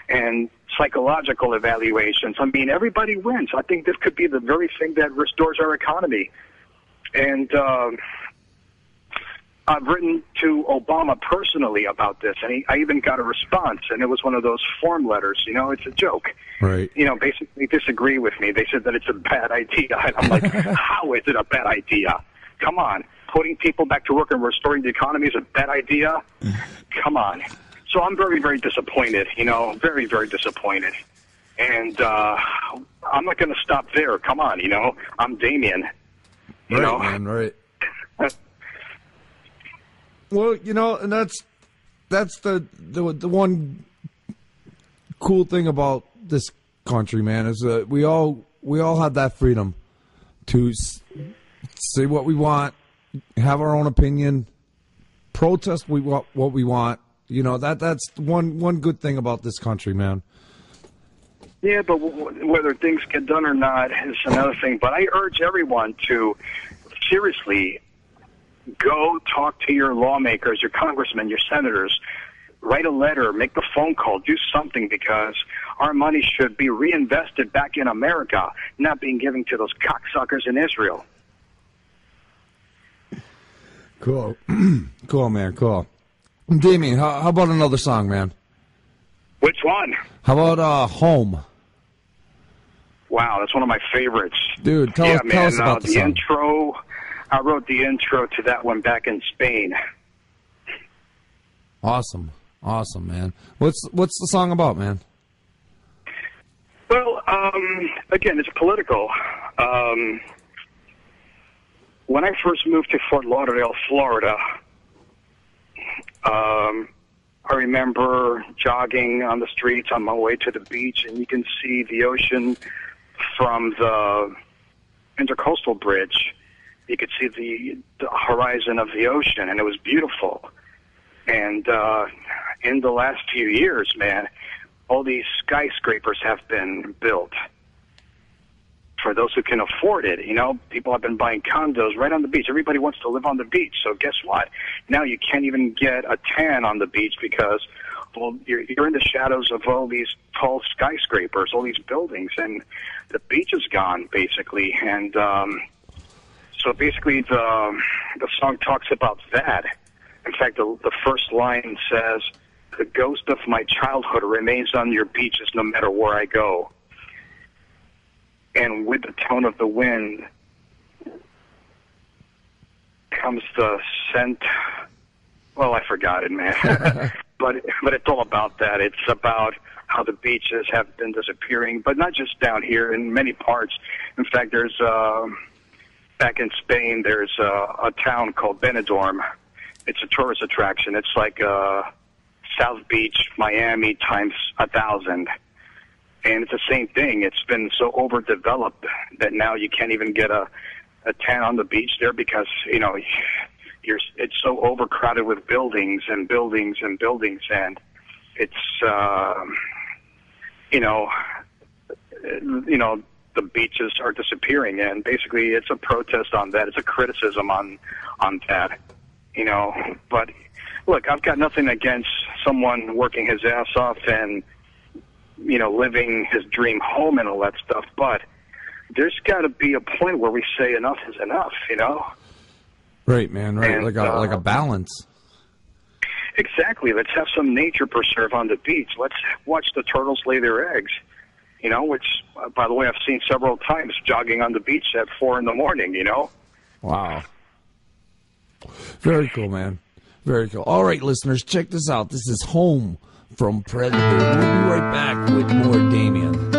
and psychological evaluations. I mean, everybody wins. I think this could be the very thing that restores our economy. And I've written to Obama personally about this, and I even got a response, and it was one of those form letters. You know, it's a joke. Right. You know, basically disagree with me. They said that it's a bad idea. And I'm like, how is it a bad idea? Come on. putting people back to work and restoring the economy is a bad idea. Come on. So I'm very, very disappointed, very, very disappointed. And I'm not going to stop there. Come on, I'm Damien. Right, man, right. Well, and that's the one cool thing about this country, man, is that we all have that freedom to say what we want, have our own opinion, protest what we want. That's one good thing about this country, man. Yeah, but whether things get done or not is another thing. But I urge everyone to seriously go talk to your lawmakers, your congressmen, your senators. Write a letter, make the phone call, do something, because our money should be reinvested back in America, not being given to those cocksuckers in Israel. Cool. Cool, man, cool. Damien, how about another song, man? Which one? How about Home? Wow, that's one of my favorites. Dude, tell us about the song. Intro. I wrote the intro to that one back in Spain. Awesome, man. What's the song about, man? Well, again, it's political. When I first moved to Fort Lauderdale, Florida, I remember jogging on the streets on my way to the beach, and you can see the ocean from the Intercoastal Bridge. You could see the horizon of the ocean, and it was beautiful. And in the last few years, man, all these skyscrapers have been built for those who can afford it. People have been buying condos right on the beach. Everybody wants to live on the beach. So guess what? Now you can't even get a tan on the beach because, well, you're in the shadows of all these tall skyscrapers, all these buildings, and the beach is gone, basically. And so basically the song talks about that. In fact, the first line says, "The ghost of my childhood remains on your beaches no matter where I go." And with the tone of the wind comes the scent. Well, I forgot it, man. but it's all about that. It's about how the beaches have been disappearing, but not just down here, in many parts. In fact, there's back in Spain, there's a town called Benidorm. It's a tourist attraction. It's like South Beach, Miami times 1,000. And it's the same thing. It's been so overdeveloped that now you can't even get a tan on the beach there because, it's so overcrowded with buildings and buildings and buildings. And it's, the beaches are disappearing. And basically it's a protest on that. It's a criticism on that, But, look, I've got nothing against someone working his ass off and, living his dream home and all that stuff, but there's got to be a point where we say enough is enough, Right, man, right, and, like a balance. Exactly. Let's have some nature preserve on the beach. Let's watch the turtles lay their eggs, which, by the way, I've seen several times jogging on the beach at 4 a.m, Wow. Very cool, man. Very cool. All right, listeners, check this out. This is Home from Predator. We'll be right back with more Damien.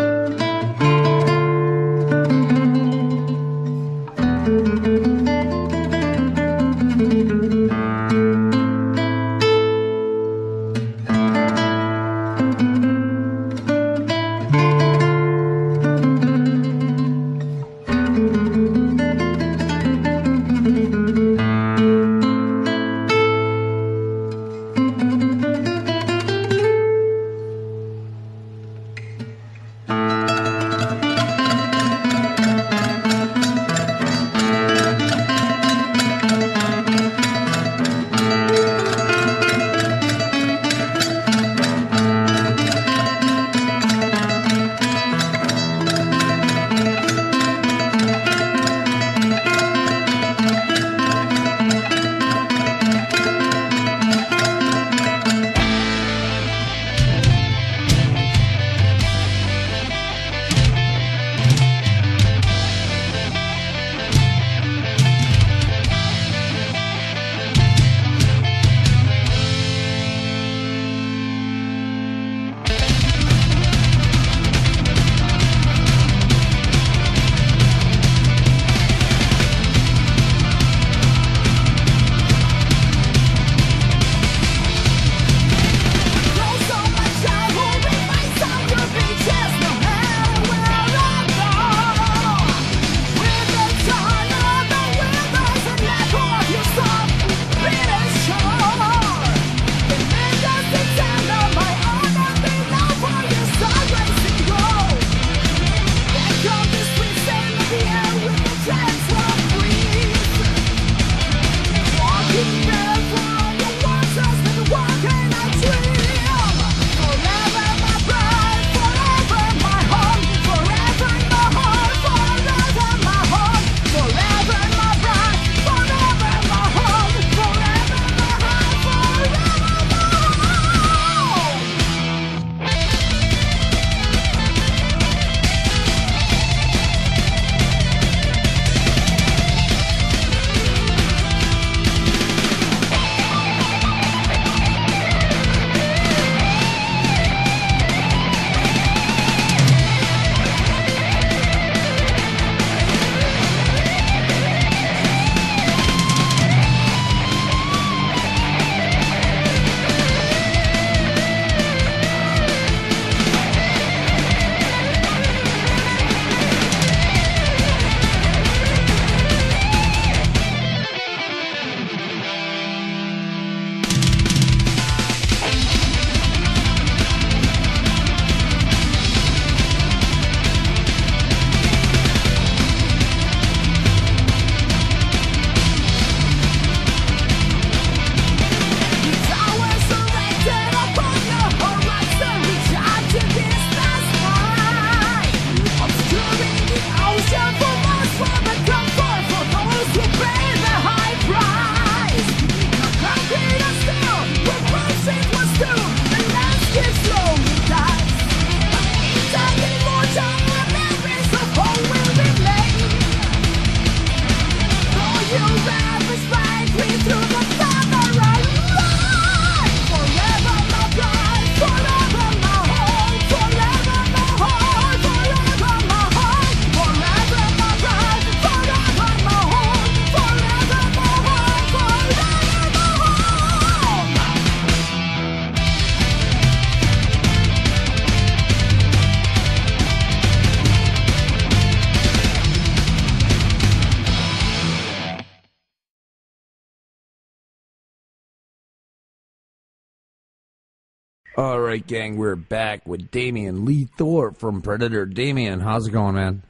All right, gang, we're back with Damien Lee Thorr from Predator. Damien, how's it going, man?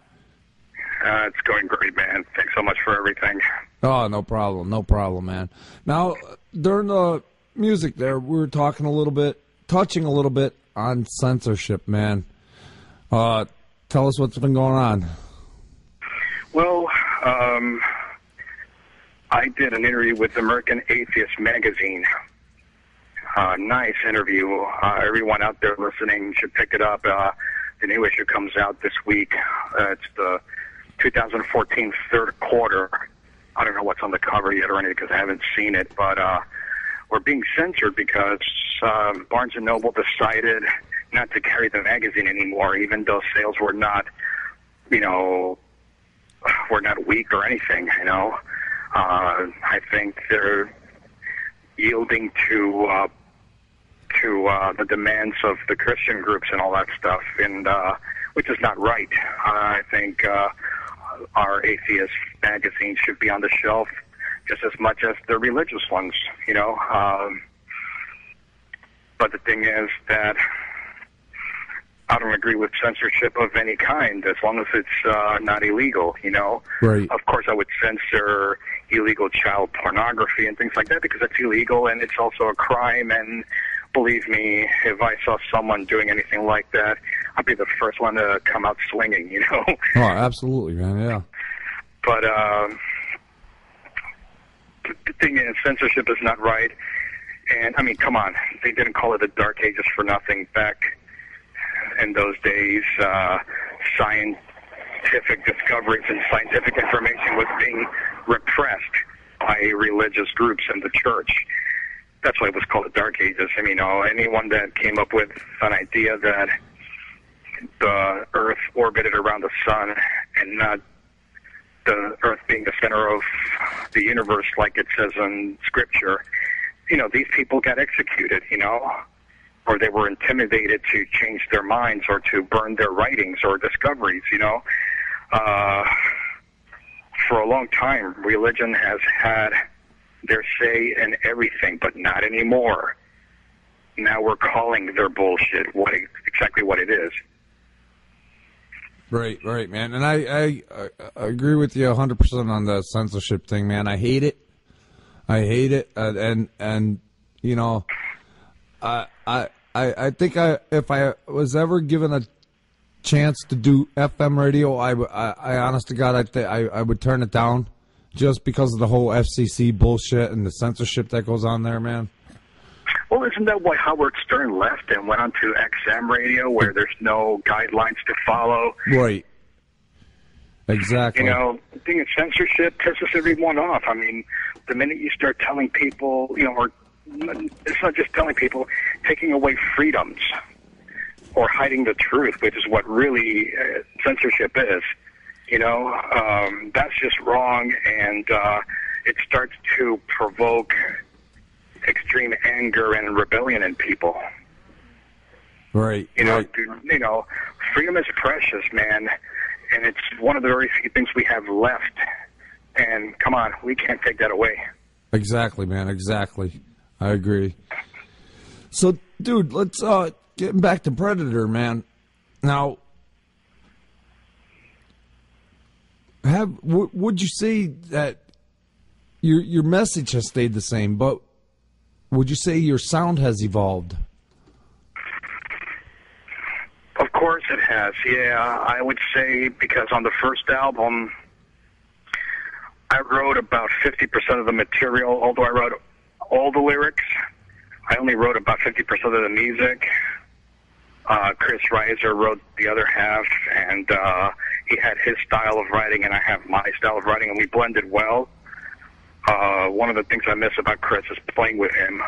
It's going great, man. Thanks so much for everything. Oh, no problem, man. Now, during the music there, we were touching a little bit on censorship, man. Tell us what's been going on. Well, I did an interview with American Atheist magazine. Nice interview. Everyone out there listening should pick it up. The new issue comes out this week. It's the 2014 third quarter. I don't know what's on the cover yet or anything because I haven't seen it, but we're being censored because Barnes & Noble decided not to carry the magazine anymore, even though sales were not, were not weak or anything, I think they're yielding to the demands of the Christian groups and all that stuff, and which is not right. I think our atheist magazines should be on the shelf just as much as the religious ones, But the thing is that I don't agree with censorship of any kind as long as it's not illegal, Right. Of course, I would censor illegal child pornography and things like that because it's illegal and it's also a crime. And believe me, if I saw someone doing anything like that, I'd be the first one to come out swinging, Oh, absolutely, man, yeah. But the thing is, censorship is not right. And, I mean, come on. They didn't call it the Dark Ages for nothing. Back in those days, scientific discoveries and scientific information was being repressed by religious groups and the church. That's why it was called the Dark Ages. I mean, anyone that came up with an idea that the Earth orbited around the sun and not the Earth being the center of the universe like it says in Scripture, these people got executed, or they were intimidated to change their minds or to burn their writings or discoveries, For a long time, religion has had their say in everything, but not anymore. Now we're calling their bullshit exactly what it is. Right, man. And I agree with you 100% on the censorship thing, man. I hate it. And I think if I was ever given a chance to do FM radio, I honest to God, I would turn it down just because of the whole FCC bullshit and the censorship that goes on there, man. Well, isn't that why Howard Stern left and went on to XM radio where there's no guidelines to follow? Right. Exactly. The thing is, censorship pisses everyone off. I mean, the minute you start telling people, or it's not just telling people, taking away freedoms or hiding the truth, which is what really censorship is, that's just wrong, and it starts to provoke extreme anger and rebellion in people. Right. Freedom is precious, man, and it's one of the very few things we have left. And come on, we can't take that away. Exactly, man. Exactly. I agree. So, dude, let's get back to Predator, man. Now, would you say that your message has stayed the same, but would you say your sound has evolved? Of course it has, yeah. I would say because on the first album, I wrote about 50% of the material, although I wrote all the lyrics. I only wrote about 50% of the music. Chris Reiser wrote the other half, and he had his style of writing, and I have my style of writing, and we blended well. One of the things I miss about Chris is playing with him.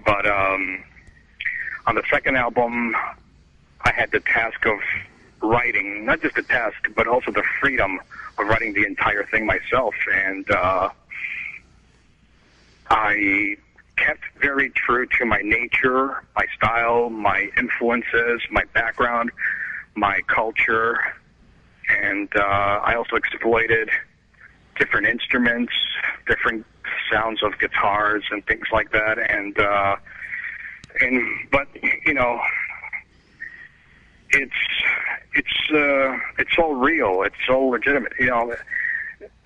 But on the second album, I had the task of writing, not just the task, but also the freedom of writing the entire thing myself. And I kept very true to my nature, my style, my influences, my background, my culture. And I also exploited different instruments, different sounds of guitars and things like that. And But you know, it's all real. It's all legitimate. You know,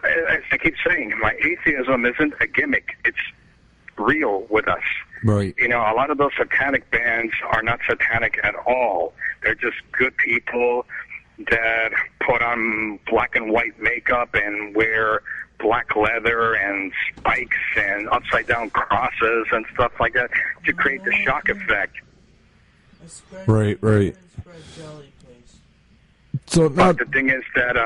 as I keep saying, my atheism isn't a gimmick. It's real with us. Right. You know, a lot of those satanic bands are not satanic at all. They're just good people that put on black and white makeup and wear black leather and spikes and upside down crosses and stuff like that to create the shock effect. Right. So but the thing is that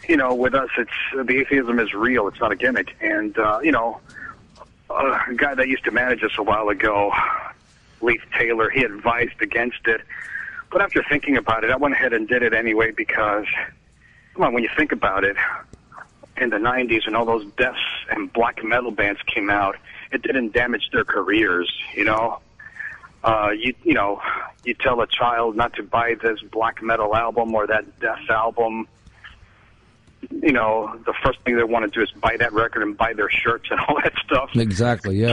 you know, with us, it's the atheism is real. It's not a gimmick. And you know, a guy that used to manage us a while ago, Leith Taylor, he advised against it. But after thinking about it, I went ahead and did it anyway because, come on, when you think about it, in the 90s and all those deaths and black metal bands came out, it didn't damage their careers, you know. You know, you tell a child not to buy this black metal album or that death album, you know, the first thing they want to do is buy that record and buy their shirts and all that stuff. Exactly, yeah.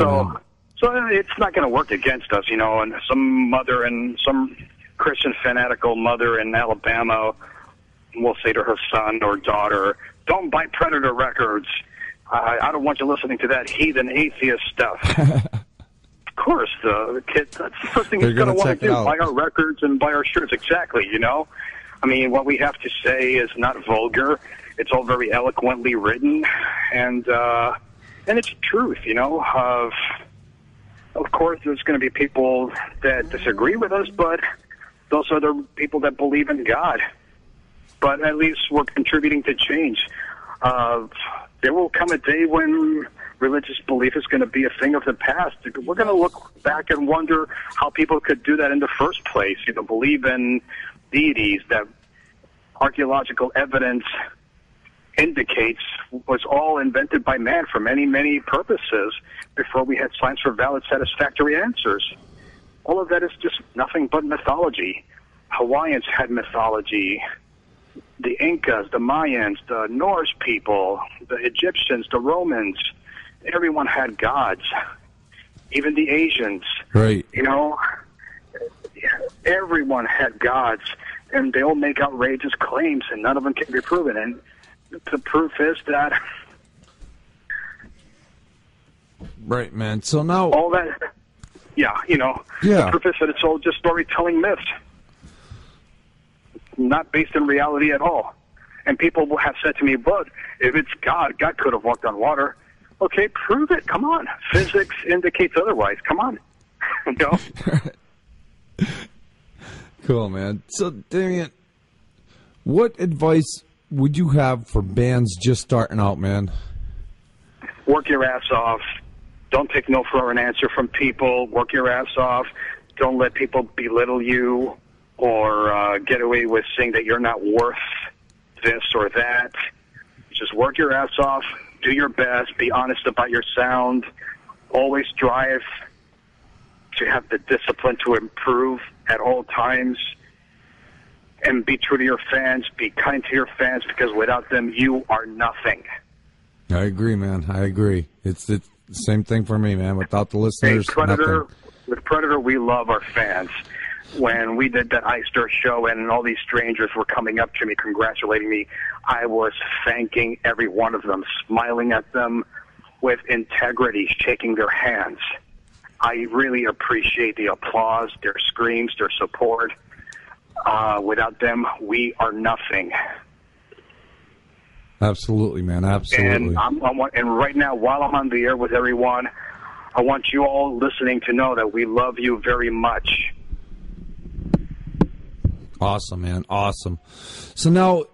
So it's not going to work against us, you know. And some mother and some Christian fanatical mother in Alabama will say to her son or daughter, "Don't buy Predator records. I don't want you listening to that heathen atheist stuff." Of course, the kid, that's the first thing he's going to want to do, buy our records and buy our shirts. Exactly, you know. I mean, what we have to say is not vulgar. It's all very eloquently written, and it's truth, you know. Of course, there's going to be people that disagree with us, but those are the people that believe in God. But at least we're contributing to change. There will come a day when religious belief is going to be a thing of the past. We're going to look back and wonder how people could do that in the first place, you know, believe in deities that archaeological evidence indicates was all invented by man for many, many purposes before we had science for valid, satisfactory answers. All of that is just nothing but mythology. Hawaiians had mythology. The Incas, the Mayans, the Norse people, the Egyptians, the Romans, everyone had gods. Even the Asians. Right. You know, everyone had gods, and they all make outrageous claims, and none of them can be proven. And the proof is that... Right, man. So now... all that... Yeah, you know, yeah. The proof is that it's all just storytelling myths. Not based in reality at all. And people have said to me, but if it's God, God could have walked on water. Okay, prove it. Come on. Physics indicates otherwise. Come on. You know? Cool, man. So, Damien, what advice would you have for bands just starting out, man? Work your ass off. Don't take no for an answer from people. Work your ass off. Don't let people belittle you or get away with saying that you're not worth this or that. Just work your ass off. Do your best. Be honest about your sound. Always strive to have the discipline to improve at all times. And be true to your fans. Be kind to your fans, because without them, you are nothing. I agree, man. I agree. It's the same thing for me, man. Without the listeners, nothing. With Predator, we love our fans. When we did that Eister show and all these strangers were coming up to me, congratulating me, I was thanking every one of them, smiling at them with integrity, shaking their hands. I really appreciate the applause, their screams, their support. Without them, we are nothing. Absolutely, man. Absolutely. And right now, while I'm on the air with everyone, I want you all listening to know that we love you very much. Awesome, man. Awesome. So now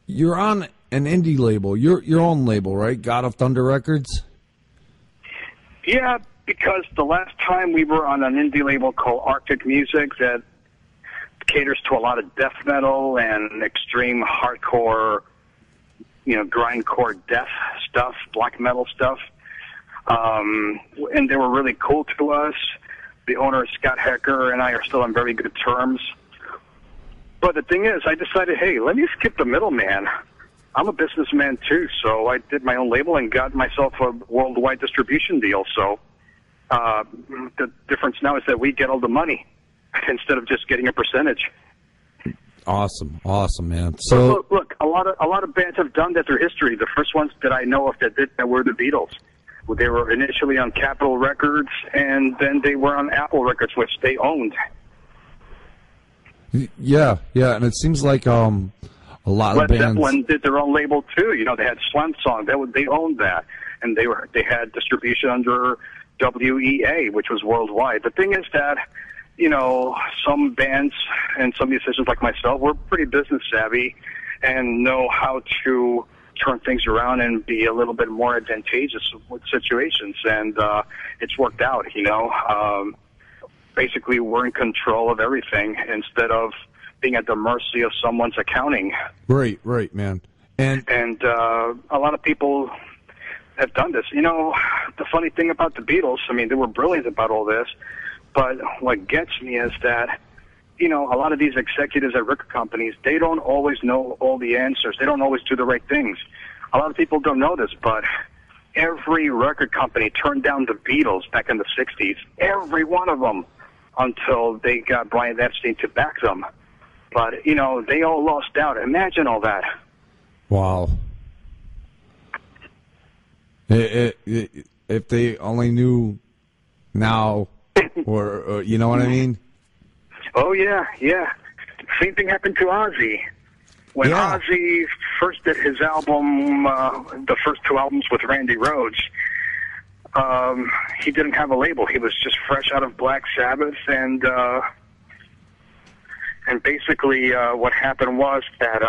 you're on an indie label, your own label, right? God of Thunder Records? Yeah, because the last time we were on an indie label called Arctic Music that caters to a lot of death metal and extreme hardcore, you know, grindcore death stuff, black metal stuff. And they were really cool to us. The owner, Scott Hecker, and I are still on very good terms. But the thing is, I decided, hey, let me skip the middleman. I'm a businessman too, so I did my own label and got myself a worldwide distribution deal. So The difference now is that we get all the money instead of just getting a percentage. Awesome, man. So look, a lot of bands have done that through history. The first ones that I know of that did that were the Beatles. They were initially on Capitol Records, and then they were on Apple Records, which they owned. Yeah, and it seems like a lot of bands. Led Zeppelin did their own label too. You know, they had Swan Song. They owned that, and they had distribution under WEA, which was worldwide. The thing is that, you know, some bands and some musicians like myself, we're pretty business savvy and know how to turn things around and be a little bit more advantageous with situations, and it's worked out, you know. Basically, we're in control of everything instead of being at the mercy of someone's accounting. Right, man. And a lot of people have done this. You know, the funny thing about the Beatles, I mean, they were brilliant about all this, but what gets me is that, you know, a lot of these executives at record companies, they don't always know all the answers. They don't always do the right things. A lot of people don't know this, but every record company turned down the Beatles back in the 60s, every one of them, until they got Brian Epstein to back them. But, you know, they all lost out. Imagine all that. Wow. If they only knew now, or you know what I mean? Oh, yeah. Same thing happened to Ozzy. When Ozzy first did his album, the first two albums with Randy Rhoads, he didn't have a label. He was just fresh out of Black Sabbath, and basically what happened was that,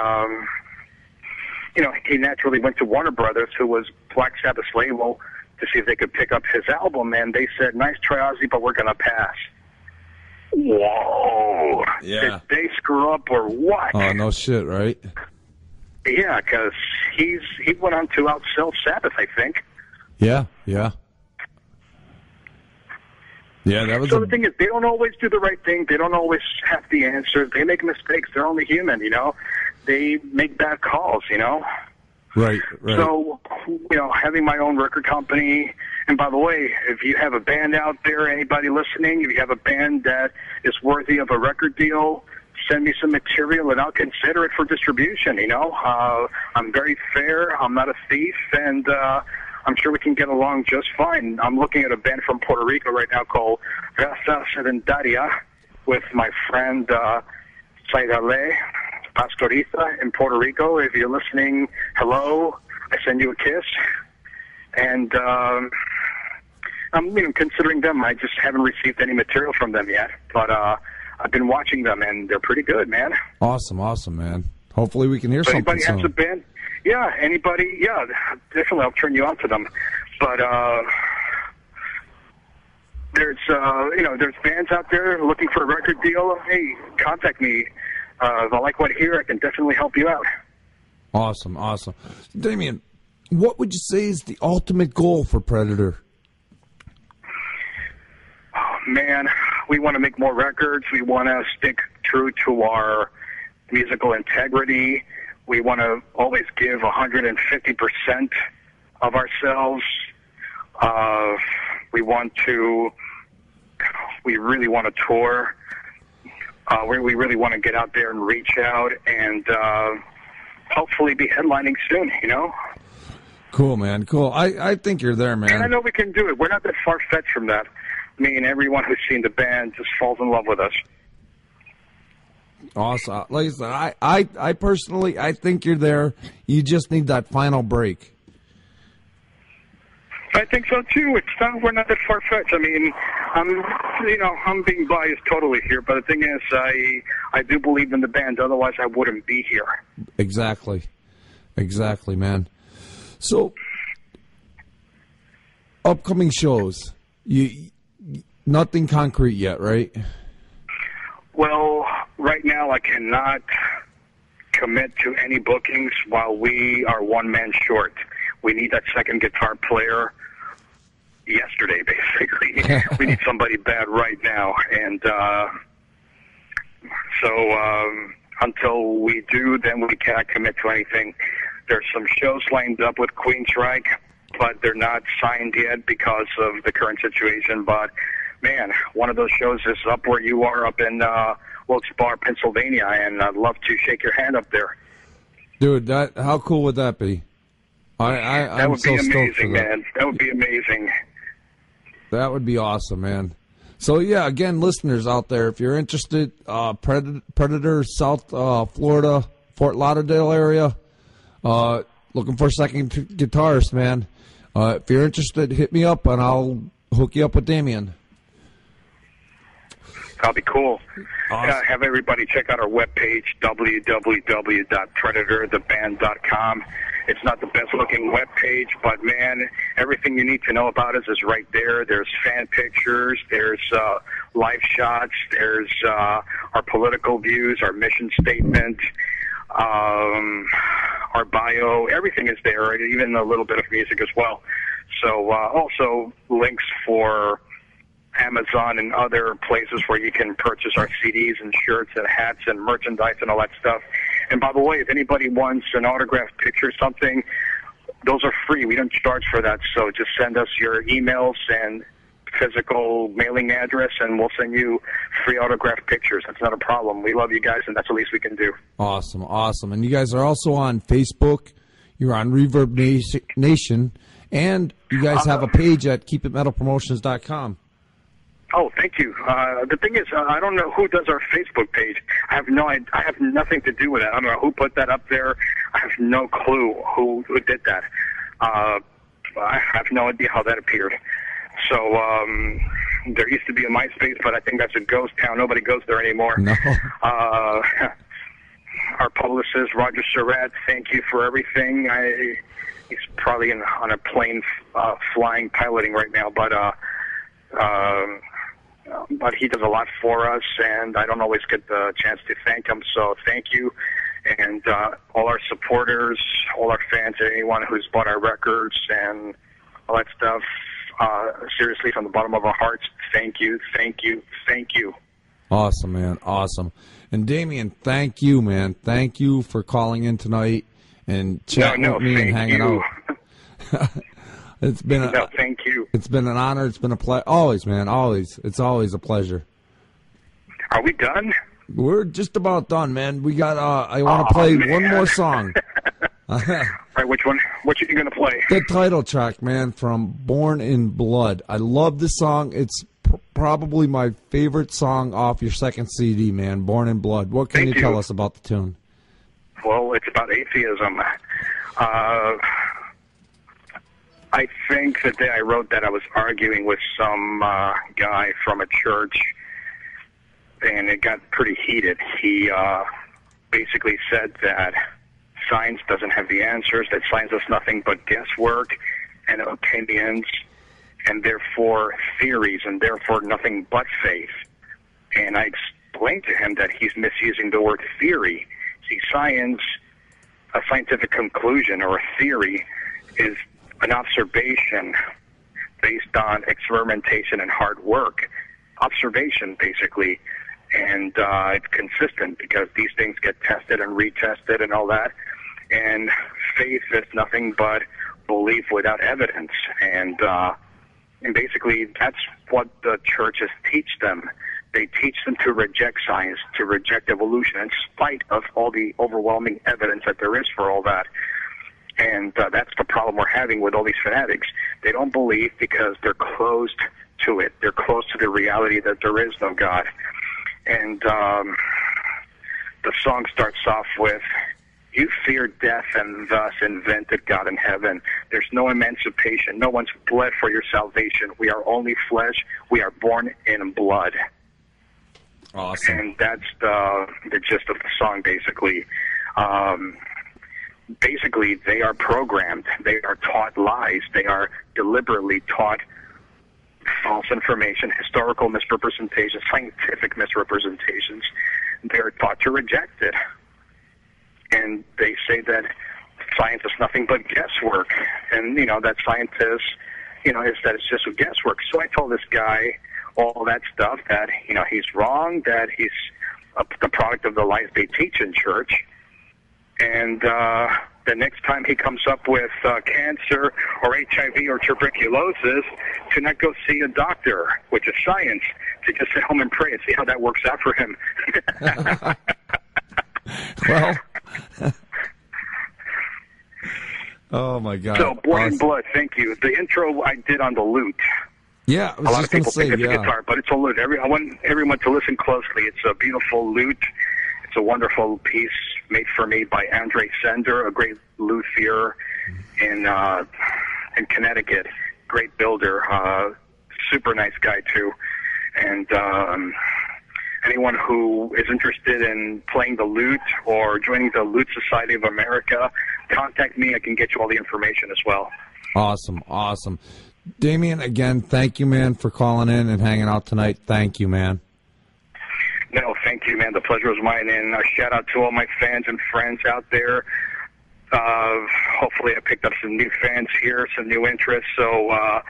you know, he naturally went to Warner Brothers, who was Black Sabbath's label, to see if they could pick up his album, and they said, "Nice try, Ozzy, but we're going to pass." Whoa! Yeah. Did they screw up or what? Oh, no shit, right? Yeah, because he went on to outsell Sabbath, I think. Yeah, that was. So the thing is, they don't always do the right thing. They don't always have the answers. They make mistakes. They're only human, you know. They make bad calls, you know. Right. So, you know, having my own record company, and by the way, if you have a band out there, anybody listening, if you have a band that is worthy of a record deal, send me some material and I'll consider it for distribution, you know. I'm very fair. I'm not a thief, and I'm sure we can get along just fine. I'm looking at a band from Puerto Rico right now called Raza Sedentaria with my friend Saidale Pastoriza in Puerto Rico. If you're listening, hello. I send you a kiss. And I'm considering them. I just haven't received any material from them yet. But I've been watching them, and they're pretty good, man. Awesome, man. Hopefully we can hear something anybody soon. Has a band? Yeah, anybody? Yeah, definitely. I'll turn you on to them. But there's there's bands out there looking for a record deal. Hey, contact me. If I like what I hear, I can definitely help you out. Awesome. Damien, what would you say is the ultimate goal for Predator? Oh, man, we want to make more records. We want to stick true to our musical integrity. We want to always give 150% of ourselves. We really want to tour. We really want to get out there and reach out and hopefully be headlining soon, you know? Cool, man. Cool. I think you're there, man. And I know we can do it. We're not that far-fetched from that. I mean, everyone who's seen the band just falls in love with us. Awesome. Like I said, I personally, I think you're there. You just need that final break. I think so too. We're not that far-fetched. I mean, I'm being biased totally here, but the thing is, I do believe in the band. Otherwise, I wouldn't be here. Exactly, man. So, upcoming shows. Nothing concrete yet, right? Well, right now I cannot commit to any bookings while we are one man short. We need that second guitar player yesterday, basically. We need somebody bad right now. And so until we do, then we cannot commit to anything. There's some shows lined up with Queensryche. but they're not signed yet because of the current situation. But, man, one of those shows is up where you are, up in Wilkes-Barre, Pennsylvania, and I'd love to shake your hand up there. Dude, how cool would that be? That would be amazing, man. That would be amazing. That would be awesome, man. So, yeah, again, listeners out there, if you're interested, Predator, South Florida, Fort Lauderdale area, looking for a second guitarist, man. If you're interested, hit me up, and I'll hook you up with Damien. That'll be cool. Awesome. Have everybody check out our webpage, www.predatortheband.com. It's not the best-looking webpage, but, man, everything you need to know about us is right there. There's fan pictures. There's live shots. There's our political views, our mission statement, our bio. Everything is there, even a little bit of music as well. So also links for Amazon and other places where you can purchase our CDs and shirts and hats and merchandise and all that stuff. And by the way, if anybody wants an autographed picture or something, those are free. We don't charge for that. So just send us your emails and physical mailing address, and we'll send you free autographed pictures. That's not a problem. We love you guys, and that's the least we can do. Awesome, awesome. And you guys are also on Facebook. You're on Reverb Nation. And you guys have a page at keepitmetalpromotions.com. Oh, thank you. The thing is, I don't know who does our Facebook page. I have nothing to do with that. I don't know who put that up there. I have no clue who did that. I have no idea how that appeared. So there used to be a MySpace, but I think that's a ghost town. Nobody goes there anymore. No. Our publicist, Roger Surratt, thank you for everything. He's probably on a plane flying, piloting right now, but he does a lot for us, and I don't always get the chance to thank him, so thank you. And all our supporters, all our fans, anyone who's bought our records and all that stuff, seriously, from the bottom of our hearts, thank you, thank you, thank you. Awesome, man, awesome. And Damien, thank you, man. Thank you for calling in tonight and chatting with me and hanging out. Thank you. It's been an honor. It's been a pleasure. Always, man. Always. It's always a pleasure. Are we done? We're just about done, man. We got. I want to play one more song. All right, which one? What you going to play? The title track, man, from Born in Blood. I love this song. It's probably my favorite song off your second CD, man. Born in Blood. What can you tell us about the tune? Well, it's about atheism. I think the day I wrote that, I was arguing with some guy from a church, and it got pretty heated. He basically said that science doesn't have the answers, that science is nothing but guesswork and opinions, and therefore theories, and therefore nothing but faith. And I explained to him that he's misusing the word theory. See, science, a scientific conclusion or a theory, is an observation based on experimentation and hard work. Observation, basically. And it's consistent because these things get tested and retested and all that. And faith is nothing but belief without evidence. And basically that's what the churches teach them. They teach them to reject science, to reject evolution, in spite of all the overwhelming evidence that there is for all that. And that's the problem we're having with all these fanatics. They don't believe because they're closed to it. They're close to the reality that there is no God. And the song starts off with, "You fear death and thus invented God in heaven. There's no emancipation. No one's bled for your salvation. We are only flesh. We are born in blood." Awesome. And that's the gist of the song, basically. Basically, they are programmed. They are taught lies. They are deliberately taught false information, historical misrepresentations, scientific misrepresentations. They are taught to reject it. And they say that science is nothing but guesswork. And, that scientists, is that it's just guesswork. So I told this guy all that stuff, that, he's wrong, that he's the product of the lies they teach in church. And the next time he comes up with cancer or HIV or tuberculosis, to not go see a doctor, which is science, to just sit home and pray and see how that works out for him. Well, oh my God. So, Born in Blood, thank you. The intro I did on the lute. Yeah, I was a lot just of people say, think it's yeah. a guitar, but it's a lute. I want everyone to listen closely. It's a beautiful lute. It's a wonderful piece made for me by Andre Sender, a great luthier in Connecticut. Great builder. Super nice guy, too. And anyone who is interested in playing the lute or joining the Lute Society of America, contact me. I can get you all the information as well. Awesome, awesome. Damien, again, thank you, man, for calling in and hanging out tonight. Thank you, man. No, thank you, man. The pleasure was mine. And a shout-out to all my fans and friends out there. Hopefully I picked up some new fans here, some new interests. So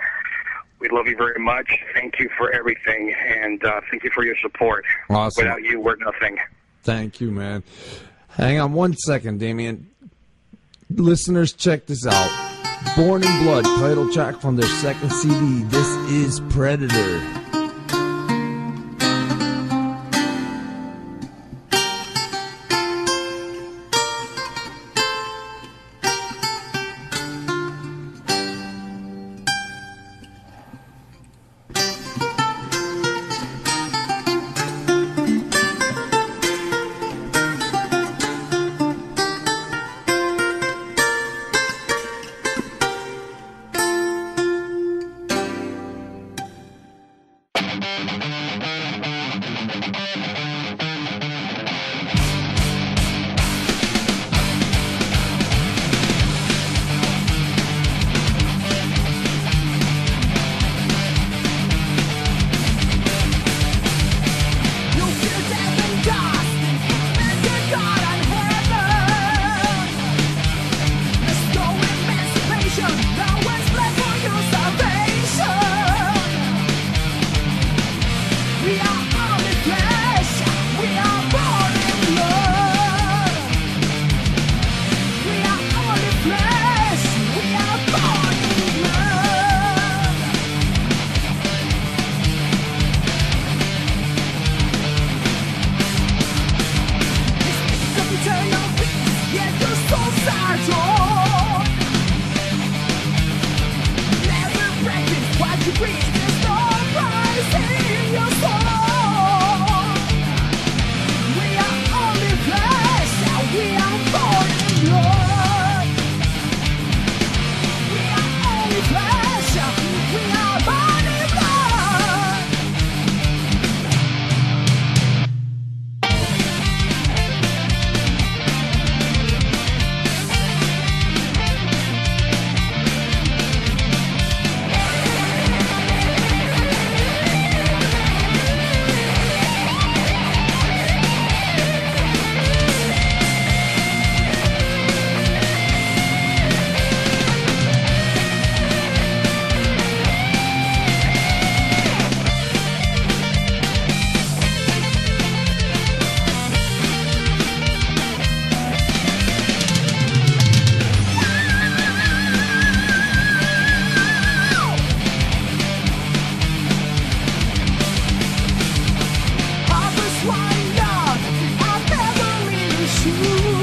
we love you very much. Thank you for everything, and thank you for your support. Awesome. Without you, we're nothing. Thank you, man. Hang on one second, Damien. Listeners, check this out. Born in Blood, title track from their second CD. This is Predator. I've never been a shoe.